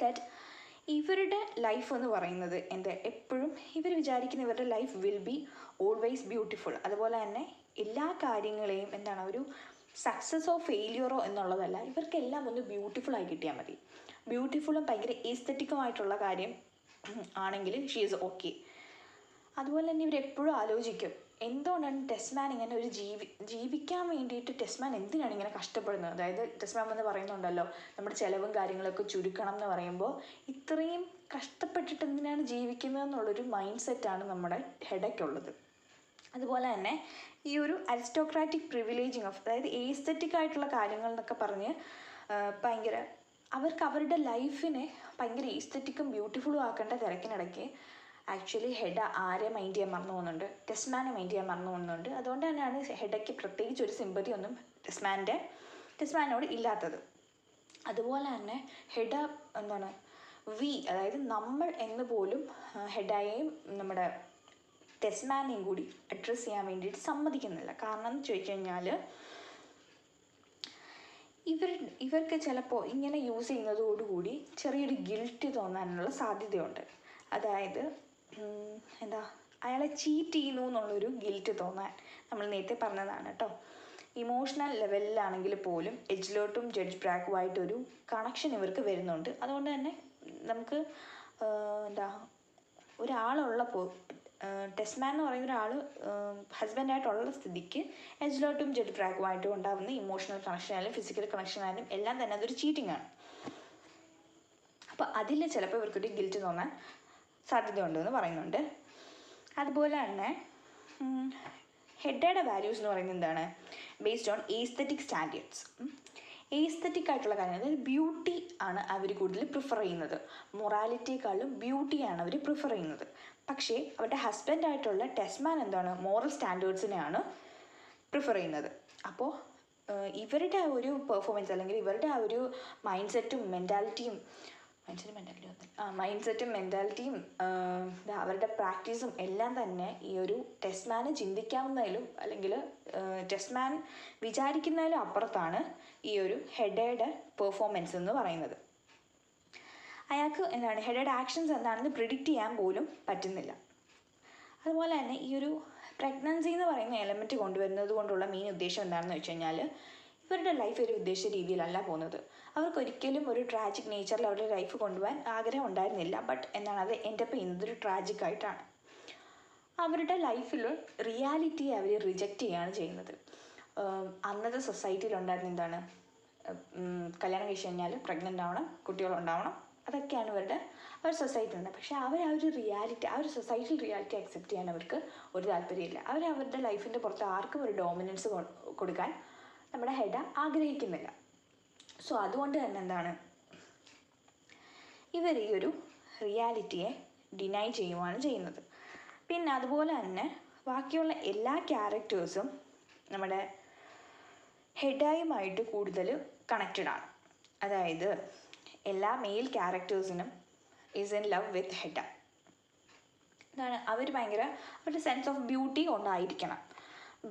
S1: ദാറ്റ് ഇവരുടെ ലൈഫ് എന്ന് പറയുന്നത് എപ്പോഴും ഇവർ വിചാരിക്കുന്ന ഇവരുടെ life will be always beautiful. അതുപോലെ തന്നെ എല്ലാ കാര്യങ്ങളെയും ഒരു സക്സസ്സോ ഫെയിലിയറോ എന്നുള്ളതല്ല, ഇവർക്കെല്ലാം ഒന്ന് ബ്യൂട്ടിഫുള്ളായി കിട്ടിയാൽ മതി. ബ്യൂട്ടിഫുള്ളും ഭയങ്കര ഈസ്തറ്റിക്കുമായിട്ടുള്ള കാര്യം ആണെങ്കിൽ ഷീ ഈസ് ഓക്കെ. അതുപോലെ തന്നെ ഇവരെപ്പോഴും ആലോചിക്കും എന്തുകൊണ്ടാണ് ടെസ്മാൻ ഇങ്ങനെ ഒരു ജീവിക്കാൻ വേണ്ടിയിട്ട് ടെസ്മാൻ എന്തിനാണ് ഇങ്ങനെ കഷ്ടപ്പെടുന്നത്. അതായത് ടെസ്മാൻ എന്ന് പറയുന്നുണ്ടല്ലോ നമ്മുടെ ചിലവും കാര്യങ്ങളൊക്കെ ചുരുക്കണം എന്ന് പറയുമ്പോൾ ഇത്രയും കഷ്ടപ്പെട്ടിട്ട് എന്തിനാണ് ജീവിക്കുന്നത് എന്നുള്ളൊരു മൈൻഡ് സെറ്റാണ് നമ്മുടെ ഹെഡയ്ക്കുള്ളത്. അതുപോലെ തന്നെ ഈ ഒരു അരിസ്റ്റോക്രാറ്റിക് പ്രിവിലേജിങ് ഓഫ്, അതായത് ഏസ്തറ്റിക് ആയിട്ടുള്ള കാര്യങ്ങൾ എന്നൊക്കെ പറഞ്ഞ് ഭയങ്കര അവർക്ക് അവരുടെ ലൈഫിനെ ഭയങ്കര ഈസ്തറ്റിക്കും ബ്യൂട്ടിഫുള്ളും ആക്കേണ്ട തിരക്കിനിടയ്ക്ക് ആക്ച്വലി ഹെഡ ആരെ മൈൻഡ് ചെയ്യാൻ മറന്നു പോകുന്നുണ്ട്? ടെസ്മാനെ മൈൻഡ് ചെയ്യാൻ മറന്നു പോകുന്നുണ്ട്. അതുകൊണ്ട് തന്നെയാണ് ഹെഡയ്ക്ക് പ്രത്യേകിച്ച് ഒരു സിമ്പതി ഒന്നും ടെസ്മാനോട് ഇല്ലാത്തത്. അതുപോലെ തന്നെ ഹെഡ അതായത് നമ്മൾ എന്ന് പോലും ഹെഡയെയും നമ്മുടെ ടെസ്മാനെയും കൂടി അഡ്രസ്സ് ചെയ്യാൻ വേണ്ടിയിട്ട് സമ്മതിക്കുന്നില്ല. കാരണം എന്ന് ചോദിച്ചു കഴിഞ്ഞാൽ ഇവർക്ക് ചിലപ്പോൾ ഇങ്ങനെ യൂസ് ചെയ്യുന്നതോടുകൂടി ചെറിയൊരു ഗിൽറ്റ് തോന്നാനുള്ള സാധ്യതയുണ്ട്. അതായത് അയാളെ ചീറ്റ് ചെയ്യുന്നു എന്നുള്ളൊരു ഗിൽറ്റ് തോന്നാൻ നമ്മൾ നേരത്തെ പറഞ്ഞതാണ് കേട്ടോ. ഇമോഷണൽ ലെവലിലാണെങ്കിൽ പോലും എജ്ലോട്ടും ജഡ്ജ് ബ്രാക്കുമായിട്ടൊരു കണക്ഷൻ ഇവർക്ക് വരുന്നുണ്ട്. അതുകൊണ്ട് തന്നെ നമുക്ക് ഒരാളുള്ളപ്പോൾ ടെസ്മാൻ എന്ന് പറയുന്ന ഒരാൾ ഹസ്ബൻഡായിട്ടുള്ള സ്ഥിതിക്ക് എജ്ലോട്ടും ജഡ്ജ് ബ്രാക്കുമായിട്ടും ഉണ്ടാകുന്ന ഇമോഷണൽ കണക്ഷൻ ആയാലും ഫിസിക്കൽ കണക്ഷൻ ആയാലും എല്ലാം തന്നെ അതൊരു ചീറ്റിംഗ് ആണ്. അപ്പോൾ അതിൽ ചിലപ്പോൾ ഇവർക്കൊരു ഗിൽറ്റ് തോന്നാൻ സാധ്യതയുണ്ടെന്ന് പറയുന്നുണ്ട്. അതുപോലെ തന്നെ ഹെഡയുടെ വാല്യൂസ് എന്ന് പറയുന്നത് based on aesthetic standards. Aesthetic ആയിട്ടുള്ള കാര്യങ്ങൾ, അതായത് ബ്യൂട്ടി ആണ് അവർ കൂടുതൽ പ്രിഫർ ചെയ്യുന്നത്. മൊറാലിറ്റിയെക്കാളും ബ്യൂട്ടിയാണ് അവർ പ്രിഫർ ചെയ്യുന്നത്. പക്ഷേ അവരുടെ ഹസ്ബൻഡായിട്ടുള്ള ടെസ്മാൻ മോറൽ സ്റ്റാൻഡേർഡ്സിനെയാണ് പ്രിഫർ ചെയ്യുന്നത്. അപ്പോൾ ഇവരുടെ ആ ഒരു പെർഫോമൻസ് അല്ലെങ്കിൽ ഇവരുടെ ആ ഒരു മൈൻഡ് സെറ്റും മെൻറ്റാലിറ്റിയും അവരുടെ പ്രാക്ടീസും എല്ലാം തന്നെ ഈ ഒരു ടെസ്മാന് ചിന്തിക്കാവുന്നതിലും അല്ലെങ്കിൽ ടെസ്മാൻ വിചാരിക്കുന്നതിലും അപ്പുറത്താണ് ഈ ഒരു ഹെഡയുടെ പെർഫോമൻസ് എന്ന് പറയുന്നത്. അയാൾക്ക് ഹെഡയുടെ ആക്ഷൻസ് എന്താണെന്ന് പ്രിഡിക്റ്റ് ചെയ്യാൻ പോലും പറ്റുന്നില്ല. അതുപോലെ തന്നെ ഈ ഒരു പ്രഗ്നൻസി എന്ന് പറയുന്ന എലമെൻറ്റ് കൊണ്ടുവരുന്നത് കൊണ്ടുള്ള മെയിൻ ഉദ്ദേശം എന്താണെന്ന് വെച്ച് കഴിഞ്ഞാൽ ഇവരുടെ ലൈഫ് ഒരു ഉദ്ദേശിച്ച രീതിയിലല്ല പോകുന്നത്. അവർക്കൊരിക്കലും ഒരു ട്രാജിക് നേച്ചറിൽ അവരുടെ ലൈഫ് കൊണ്ടുപോകാൻ ആഗ്രഹം ഉണ്ടായിരുന്നില്ല. ബട്ട് അത് എൻഡപ്പ് ചെയ്യുന്നത് ഒരു ട്രാജിക്കായിട്ടാണ്. അവരുടെ ലൈഫിൽ റിയാലിറ്റിയെ അവർ റിജക്റ്റ് ചെയ്യുകയാണ് ചെയ്യുന്നത്. അന്നത്തെ സൊസൈറ്റിയിൽ ഉണ്ടായിരുന്ന കല്യാണം കഴിച്ച് കഴിഞ്ഞാൽ പ്രഗ്നൻ്റ് ആവണം, കുട്ടികളുണ്ടാവണം, അതൊക്കെയാണ് ഇവരുടെ ഒരു സൊസൈറ്റി ഉണ്ട്. പക്ഷേ അവർ ആ ഒരു റിയാലിറ്റി, ആ ഒരു സൊസൈറ്റൽ റിയാലിറ്റി അക്സെപ്റ്റ് ചെയ്യാൻ അവർക്ക് ഒരു താല്പര്യമില്ല. അവരുടെ ലൈഫിൻ്റെ പുറത്ത് ആർക്കും ഒരു ഡോമിനൻസ് കൊടുക്കാൻ നമ്മുടെ ഹെഡ ആഗ്രഹിക്കുന്നില്ല. സോ അതുകൊണ്ട് തന്നെ എന്താണ്, ഇവർ ഈ ഒരു റിയാലിറ്റിയെ ഡിനൈ ചെയ്യുകയാണ് ചെയ്യുന്നത്. പിന്നെ അതുപോലെ തന്നെ ബാക്കിയുള്ള എല്ലാ ക്യാരക്ടേഴ്സും നമ്മുടെ ഹെഡയുമായിട്ട് കൂടുതൽ കണക്റ്റഡ് ആണ്. അതായത് എല്ലാ മെയിൽ ക്യാരക്ടേഴ്സിനും is in love with Hedda. എന്താണ്, അവർ ഭയങ്കര അവരുടെ സെൻസ് ഓഫ് ബ്യൂട്ടി കൊണ്ടായിരിക്കണം.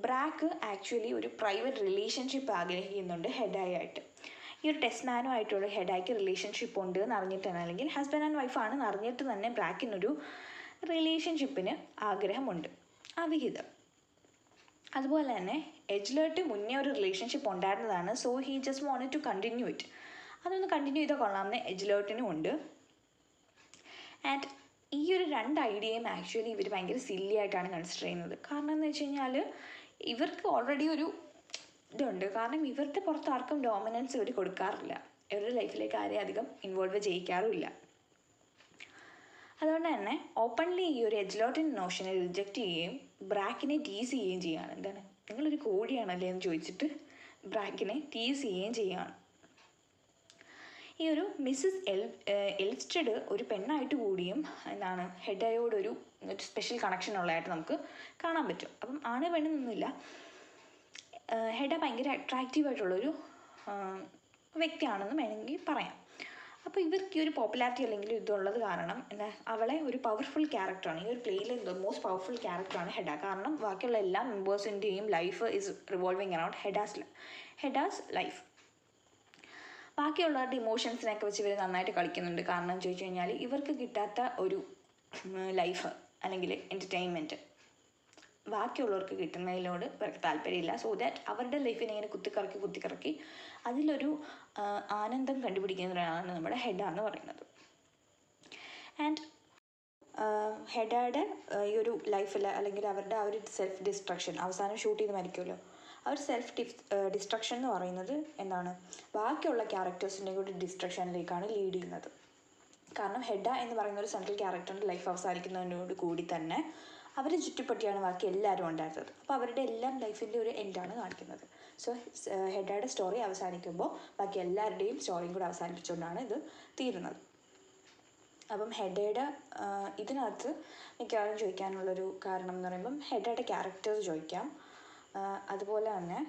S1: ബ്രാക്ക് ആക്ച്വലി ഒരു പ്രൈവറ്റ് റിലേഷൻഷിപ്പ് ആഗ്രഹിക്കുന്നുണ്ട് ഹെഡായിട്ട്. ഈ ഒരു ടെസ്മാനുമായിട്ടുള്ള ഹെഡായ്ക്ക് റിലേഷൻഷിപ്പ് ഉണ്ട് എന്ന് അറിഞ്ഞിട്ട് തന്നെ, അല്ലെങ്കിൽ ഹസ്ബൻഡ് ആൻഡ് വൈഫാണെന്ന് അറിഞ്ഞിട്ട് തന്നെ ബ്രാക്കിനൊരു റിലേഷൻഷിപ്പിന് ആഗ്രഹമുണ്ട്, അവിഹിതം. അതുപോലെ തന്നെ എജ്ലേർട്ട് മുന്നേ ഒരു റിലേഷൻഷിപ്പ് ഉണ്ടായിരുന്നതാണ്. So he just wanted to continue it. അതൊന്ന് കണ്ടിന്യൂ ചെയ്താൽ കൊള്ളാമെന്ന് എജ്ലേർട്ടിനും ഉണ്ട്. ആൻഡ് ഈ ഒരു രണ്ട് ഐഡിയയും ആക്ച്വലി ഇവർ ഭയങ്കര സില്ലി ആയിട്ടാണ് കൺസിഡർ ചെയ്യുന്നത്. കാരണം എന്ന് വെച്ച് കഴിഞ്ഞാൽ ഇവർക്ക് ഓൾറെഡി ഒരു ഇതുണ്ട്. കാരണം ഇവരുടെ പുറത്ത് ആർക്കും ഡോമിനൻസ് ഇവർ കൊടുക്കാറില്ല, ഇവരുടെ ലൈഫിലേക്ക് ആരെയും അധികം ഇൻവോൾവ് ചെയ്യിക്കാറുമില്ല. അതുകൊണ്ട് തന്നെ ഓപ്പൺലി ഈ ഒരു എജ്ലേർട്ടിൻ്റെ നോഷനെ റിജക്റ്റ് ചെയ്യുകയും ബ്രാക്കിനെ ടീസ് ചെയ്യുകയും ചെയ്യുകയാണ്. എന്താണ്, നിങ്ങളൊരു കോഴിയാണല്ലേ എന്ന് ചോദിച്ചിട്ട് ബ്രാക്കിനെ ടീസ് ചെയ്യുകയും ചെയ്യുകയാണ്. ഈ ഒരു മിസ്സസ് എൽസ്റ്റഡ് ഒരു പെണ്ണായിട്ട് കൂടിയും എന്താണ് ഹെഡയോടൊരു സ്പെഷ്യൽ കണക്ഷൻ ഉള്ളതായിട്ട് നമുക്ക് കാണാൻ പറ്റും. അപ്പം ആണ് പെണ്ണെന്നൊന്നുമില്ല, ഹെഡ ഭയങ്കര അട്രാക്റ്റീവായിട്ടുള്ളൊരു വ്യക്തിയാണെന്ന് വേണമെങ്കിൽ പറയാം. അപ്പോൾ ഇവർക്ക് ഈ ഒരു പോപ്പുലാരിറ്റി അല്ലെങ്കിൽ ഇതുള്ളത് കാരണം എന്താ, അവളെ ഒരു പവർഫുൾ ക്യാരക്ടറാണ്, ഈ ഒരു പ്ലേയിലെ മോസ്റ്റ് പവർഫുൾ ക്യാരക്ടറാണ് ഹെഡ. കാരണം ബാക്കിയുള്ള എല്ലാ മെമ്പേഴ്സിൻ്റെയും life is revolving around Hedda's life. ബാക്കിയുള്ളവരുടെ ഇമോഷൻസിനൊക്കെ വെച്ച് ഇവർ നന്നായിട്ട് കളിക്കുന്നുണ്ട്. കാരണം എന്ന് ചോദിച്ചു കഴിഞ്ഞാൽ ഇവർക്ക് കിട്ടാത്ത ഒരു ലൈഫ് അല്ലെങ്കിൽ എൻ്റർടൈൻമെൻറ്റ് ബാക്കിയുള്ളവർക്ക് കിട്ടുന്നതിനോട് ഇവർക്ക് താല്പര്യമില്ല. സോ ദാറ്റ് അവരുടെ ലൈഫിനെ ഇങ്ങനെ കുത്തിക്കറക്കി അതിലൊരു ആനന്ദം കണ്ടുപിടിക്കുന്നവരാണ് നമ്മുടെ ഹെഡ എന്ന് പറയുന്നത്. ആൻഡ് ഹെഡയുടെ ഈ ഒരു ലൈഫിൽ അല്ലെങ്കിൽ അവരുടെ ആ ഒരു സെൽഫ് ഡിസ്ട്രക്ഷൻ, അവസാനം ഷൂട്ട് ചെയ്ത് മരിക്കുമല്ലോ, ആ ഒരു സെൽഫ് ഡിസ്ട്രക്ഷൻ എന്ന് പറയുന്നത് എന്താണ്, ബാക്കിയുള്ള ക്യാരക്ടേഴ്സിൻ്റെ കൂടി ഡിസ്ട്രക്ഷനിലേക്കാണ് ലീഡ് ചെയ്യുന്നത്. കാരണം ഹെഡ എന്ന് പറയുന്ന ഒരു സെൻട്രൽ ക്യാരക്ടറിൻ്റെ ലൈഫ് അവസാനിക്കുന്നതിനോട് കൂടി തന്നെ അവരെ ചുറ്റിപ്പറ്റിയാണ് ബാക്കി എല്ലാവരും ഉണ്ടായിരുന്നത്. അപ്പോൾ അവരുടെ എല്ലാം ലൈഫിൻ്റെ ഒരു എൻഡാണ് കാണിക്കുന്നത്. സോ ഹെഡയുടെ സ്റ്റോറി അവസാനിക്കുമ്പോൾ ബാക്കി എല്ലാവരുടെയും സ്റ്റോറിയും കൂടെ അവസാനിപ്പിച്ചുകൊണ്ടാണ് ഇത് തീരുന്നത്. അപ്പം ഹെഡയുടെ ഇതിനകത്ത് മിക്കവാറും ചോദിക്കാനുള്ളൊരു കാരണം എന്ന് പറയുമ്പം ഹെഡയുടെ ക്യാരക്ടേഴ്സ് ചോദിക്കാം. അതുപോലെ തന്നെ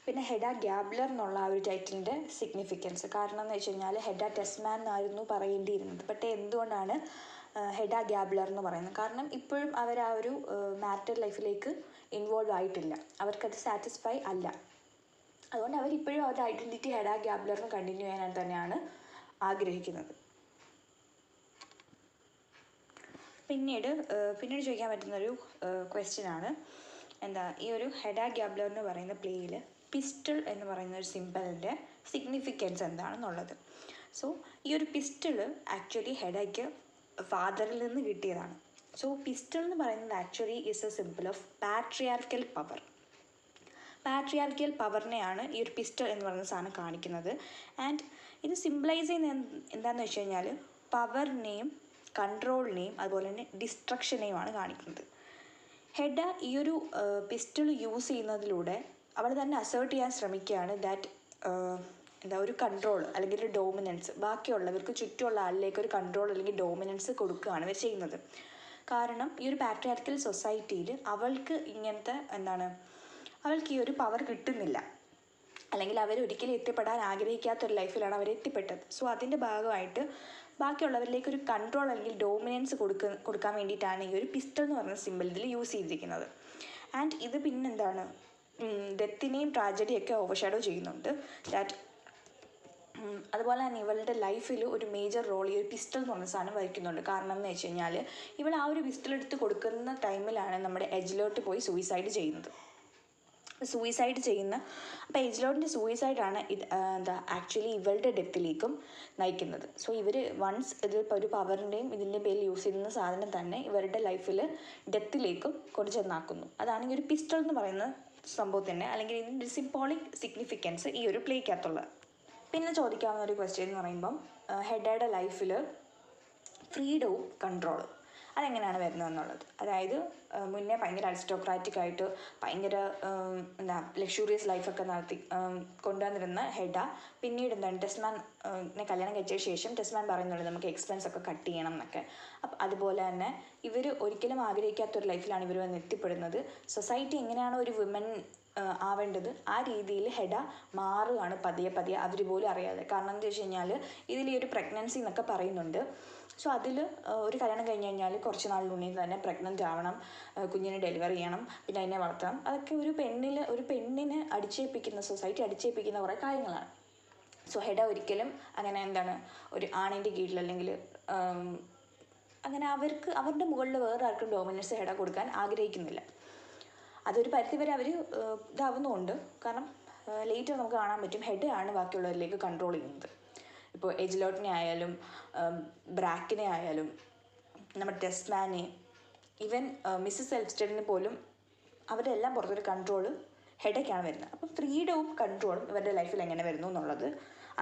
S1: പിന്നെ ഹെഡ ഗ്യാബ്ലർ എന്നുള്ള ആ ഒരു ടൈറ്റിലിൻ്റെ സിഗ്നിഫിക്കൻസ്. കാരണം എന്ന് വെച്ച് കഴിഞ്ഞാൽ ഹെഡ ടെസ്മാൻ എന്നായിരുന്നു പറയേണ്ടിയിരുന്നത്, പക്ഷേ എന്തുകൊണ്ടാണ് ഹെഡ ഗ്യാബ്ലർ എന്ന് പറയുന്നത്? കാരണം ഇപ്പോഴും അവർ ആ ഒരു മാരിറ്റൽ ലൈഫിലേക്ക് ഇൻവോൾവ് ആയിട്ടില്ല, അവർക്കത് സാറ്റിസ്ഫൈ അല്ല. അതുകൊണ്ട് അവരിപ്പോഴും അവരുടെ ഐഡൻറ്റിറ്റി ഹെഡ ഗ്യാബ്ലറിന് കണ്ടിന്യൂ ചെയ്യാനായിട്ട് തന്നെയാണ് ആഗ്രഹിക്കുന്നത്. പിന്നീട് ചോദിക്കാൻ പറ്റുന്നൊരു ക്വസ്റ്റ്യനാണ് എന്താ, ഈ ഒരു ഹെഡ ഗ്യാബ്ലർ എന്ന് പറയുന്ന പ്ലേയിൽ പിസ്റ്റൾ എന്ന് പറയുന്ന ഒരു സിമ്പിളിൻ്റെ സിഗ്നിഫിക്കൻസ് എന്താണെന്നുള്ളത്. സോ ഈ ഒരു പിസ്റ്റൾ ആക്ച്വലി ഹെഡയ്ക്ക് ഫാദറിൽ നിന്ന് കിട്ടിയതാണ്. സോ പിസ്റ്റൾ എന്ന് പറയുന്നത് actually is a symbol of patriarchal power. Patriarchal പവറിനെയാണ് ഈ ഒരു പിസ്റ്റൾ എന്ന് പറയുന്ന സാധനം കാണിക്കുന്നത്. ആൻഡ് ഇത് സിംബിളൈസ് ചെയ്യുന്ന എന്താണെന്ന് വെച്ച് കഴിഞ്ഞാൽ പവറിനെയും കൺട്രോളിനെയും അതുപോലെ തന്നെ ഡിസ്ട്രക്ഷനെയുമാണ് കാണിക്കുന്നത്. ഹെഡ ഈ ഒരു പിസ്റ്റൾ യൂസ് ചെയ്യുന്നതിലൂടെ അവൾ തന്നെ അസേർട്ട് ചെയ്യാൻ ശ്രമിക്കുകയാണ് ദാറ്റ് ഒരു കൺട്രോൾ അല്ലെങ്കിൽ ഒരു ഡോമിനൻസ്, ബാക്കിയുള്ളവർക്ക് ചുറ്റുമുള്ള ആളിലേക്ക് ഒരു കൺട്രോൾ അല്ലെങ്കിൽ ഡോമിനൻസ് കൊടുക്കുകയാണ് ഇവർ ചെയ്യുന്നത്. കാരണം ഈ ഒരു പാട്രിയാർക്കൽ സൊസൈറ്റിയിൽ അവൾക്ക് ഇങ്ങനത്തെ അവൾക്ക് ഈ ഒരു പവർ കിട്ടുന്നില്ല, അല്ലെങ്കിൽ അവർ ഒരിക്കലും എത്തിപ്പെടാൻ ആഗ്രഹിക്കാത്തൊരു ലൈഫിലാണ് അവർ എത്തിപ്പെട്ടത്. സോ അതിൻ്റെ ഭാഗമായിട്ട് ബാക്കിയുള്ളവരിലേക്ക് ഒരു കൺട്രോൾ അല്ലെങ്കിൽ ഡോമിനൻസ് കൊടുക്കാൻ വേണ്ടിയിട്ടാണ് ഈ ഒരു പിസ്റ്റൾ എന്ന് പറയുന്ന സിമ്പിൾ ഇതിൽ യൂസ് ചെയ്തിരിക്കുന്നത്. ആൻഡ് ഇത് പിന്നെന്താണ്, ഡെത്തിനെയും ട്രാജഡിയൊക്കെ ഓവർഷാഡോ ചെയ്യുന്നുണ്ട്. ദാറ്റ് അതുപോലെ തന്നെ ഇവളുടെ ലൈഫിൽ ഒരു മേജർ റോൾ ഈ ഒരു പിസ്റ്റൾ എന്ന് പറഞ്ഞ സാധനം വഹിക്കുന്നുണ്ട്. കാരണം എന്ന് വെച്ച് കഴിഞ്ഞാൽ ഇവൾ ആ ഒരു പിസ്റ്റൾ എടുത്ത് കൊടുക്കുന്ന ടൈമിലാണ് നമ്മുടെ എജ്ലേർട്ട് പോയി സൂയിസൈഡ് ചെയ്യുന്നത്. അപ്പോൾ എജ്ലേർട്ടിൻ്റെ സൂയിസൈഡാണ് ആക്ച്വലി ഇവളുടെ ഡെത്തിലേക്കും നയിക്കുന്നത്. സോ ഇവർ വൺസ് ഇത് ഒരു പവറിൻ്റെയും ഇതിൻ്റെ പേരിൽ യൂസ് ചെയ്യുന്ന സാധനം തന്നെ ഇവരുടെ ലൈഫിൽ ഡെത്തിലേക്കും കൊണ്ടുചെന്നാക്കുന്നു. അതാണ് ഈ ഒരു പിസ്റ്റൾ എന്ന് പറയുന്ന സംഭവത്തിൻ്റെ അല്ലെങ്കിൽ ഇതിൻ്റെ സിംബോളിക് സിഗ്നിഫിക്കൻസ് ഈ ഒരു പ്ലേക്കകത്തുള്ളത്. പിന്നെ ചോദിക്കാവുന്ന ഒരു ക്വസ്റ്റ്യൻ എന്ന് പറയുമ്പം ഹെഡയുടെ ലൈഫിൽ ഫ്രീഡവും കൺട്രോളും അതെങ്ങനെയാണ് വരുന്നതെന്നുള്ളത്. അതായത് മുന്നേ ഭയങ്കര അരിസ്റ്റോക്രാറ്റിക് ആയിട്ട് ഭയങ്കര എന്താ ലക്ഷൂറിയസ് ലൈഫൊക്കെ നടത്തി കൊണ്ടുവന്നിരുന്ന ഹെഡ പിന്നീട് എന്താണ് ടെസ്മാനെ കല്യാണം കഴിച്ച ശേഷം ടെസ്മാൻ പറയുന്നുണ്ട് നമുക്ക് എക്സ്പെൻസ് ഒക്കെ കട്ട് ചെയ്യണം എന്നൊക്കെ. അപ്പം അതുപോലെ തന്നെ ഇവർ ഒരിക്കലും ആഗ്രഹിക്കാത്തൊരു ലൈഫിലാണ് ഇവർ വന്ന് എത്തിപ്പെടുന്നത്. സൊസൈറ്റി എങ്ങനെയാണോ ഒരു വിമൻ ആവേണ്ടത് ആ രീതിയിൽ ഹെഡ മാറുകയാണ് പതിയെ പതിയെ, അവർ പോലും അറിയാതെ. കാരണം എന്താ വെച്ച് കഴിഞ്ഞാൽ ഇതിൽ ഈ ഒരു പ്രഗ്നൻസി എന്നൊക്കെ പറയുന്നുണ്ട്. സോ അതിൽ ഒരു കല്യാണം കഴിഞ്ഞ് കഴിഞ്ഞാൽ കുറച്ച് നാളിനുള്ളിൽ തന്നെ പ്രഗ്നൻ്റ് ആവണം, കുഞ്ഞിനെ ഡെലിവറി ചെയ്യണം, പിന്നെ അതിനെ വളർത്തണം. അതൊക്കെ ഒരു പെണ്ണിനെ അടിച്ചേൽപ്പിക്കുന്ന, സൊസൈറ്റി അടിച്ചേൽപ്പിക്കുന്ന കുറേ കാര്യങ്ങളാണ്. സോ ഹെഡ ഒരിക്കലും അങ്ങനെ എന്താണ് ഒരു ആണിൻ്റെ കീഴിൽ അല്ലെങ്കിൽ അങ്ങനെ അവരുടെ മുകളിൽ വേറെ ആർക്കും ഡോമിനൻസ് ഹെഡ കൊടുക്കാൻ ആഗ്രഹിക്കുന്നില്ല. അതൊരു പരിധിവരെ അവർ ഇതാവുന്നുമുണ്ട്. കാരണം ലേറ്റർ നമുക്ക് കാണാൻ പറ്റും ഹെഡ് ആണ് ബാക്കിയുള്ളവരിലേക്ക് കൺട്രോൾ ചെയ്യുന്നത്. ഇപ്പോൾ എജിലോട്ടിനെ ആയാലും ബ്രാക്കിനെ ആയാലും നമ്മുടെ ടെസ്മാനെ, ഈവൻ മിസ്സസ് എൽസ്റ്റഡിനെ പോലും അവരുടെ എല്ലാം പുറത്തൊരു കൺട്രോൾ ഹെഡൊക്കെയാണ് വരുന്നത്. അപ്പോൾ ഫ്രീഡവും കൺട്രോളും ഇവരുടെ ലൈഫിൽ എങ്ങനെ വരുന്നു എന്നുള്ളത്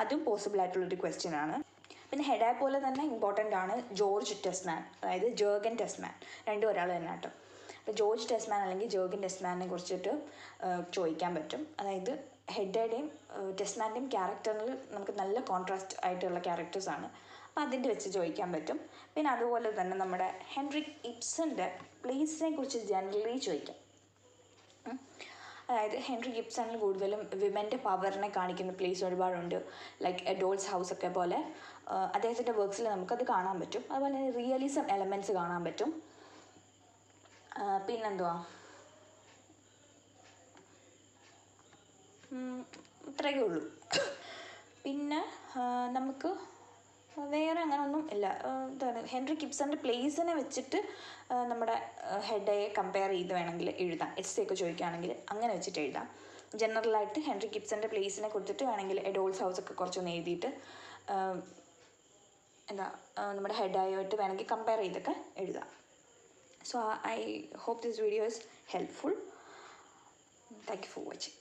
S1: അതും പോസിബിൾ ആയിട്ടുള്ളൊരു ക്വസ്റ്റ്യൻ ആണ്. പിന്നെ ഹെഡയെ പോലെ തന്നെ ഇമ്പോർട്ടൻ്റ് ആണ് ജോർജ് ടെസ്മാൻ, അതായത് ജേർഗൻ ടെസ്മാൻ, രണ്ടും ഒരാൾ തന്നെ കേട്ടോ. അപ്പോൾ ജോർജ് ടെസ്മാൻ അല്ലെങ്കിൽ ജേർഗൻ ടെസ്മാനെ കുറിച്ചിട്ട് ചോദിക്കാൻ പറ്റും. അതായത് ഹെഡയുടെയും ടെസ്മാൻ്റെയും ക്യാരക്ടറിൽ നമുക്ക് നല്ല കോൺട്രാസ്റ്റ് ആയിട്ടുള്ള ക്യാരക്ടേഴ്സാണ്. അപ്പോൾ അതിൻ്റെ വെച്ച് ചോദിക്കാൻ പറ്റും. പിന്നെ അതുപോലെ തന്നെ നമ്മുടെ ഹെൻറിക് ഇബ്സൻ്റെ പ്ലേസിനെ കുറിച്ച് ജനറലി ചോദിക്കാം. അതായത് ഹെൻറിക് ഇബ്സണിൽ കൂടുതലും വിമൻ്റെ പവറിനെ കാണിക്കുന്ന പ്ലേസ് ഒരുപാടുണ്ട്. ലൈക്ക് എ ഡോൾസ് ഹൗസ് ഒക്കെ പോലെ അദ്ദേഹത്തിൻ്റെ വർക്ക്സിൽ നമുക്കത് കാണാൻ പറ്റും. അതുപോലെ തന്നെ റിയലിസം എലമെൻറ്റ്സ് കാണാൻ പറ്റും. പിന്നെന്തുവാ, ഇത്രയൊക്കെ ഉള്ളൂ. പിന്നെ നമുക്ക് വേറെ അങ്ങനെ ഒന്നും ഇല്ല. എന്താണ് ഹെൻറിക് ഇബ്സൻ്റെ പ്ലേസിനെ വെച്ചിട്ട് നമ്മുടെ ഹെഡയെ കമ്പയർ ചെയ്ത് വേണമെങ്കിൽ എഴുതാം. ഒക്കെ ചോദിക്കുകയാണെങ്കിൽ അങ്ങനെ വെച്ചിട്ട് എഴുതാം. ജനറലായിട്ട് ഹെൻറിക് ഇബ്സൻ്റെ പ്ലേസിനെ കൊടുത്തിട്ട് വേണമെങ്കിൽ എ ഡോൾസ് ഹൗസ് ഒക്കെ കുറച്ചൊന്ന് എഴുതിയിട്ട് നമ്മുടെ ഹെഡായിട്ട് വേണമെങ്കിൽ കമ്പയർ ചെയ്തൊക്കെ എഴുതാം. So I hope this video is helpful. Thank you for watching.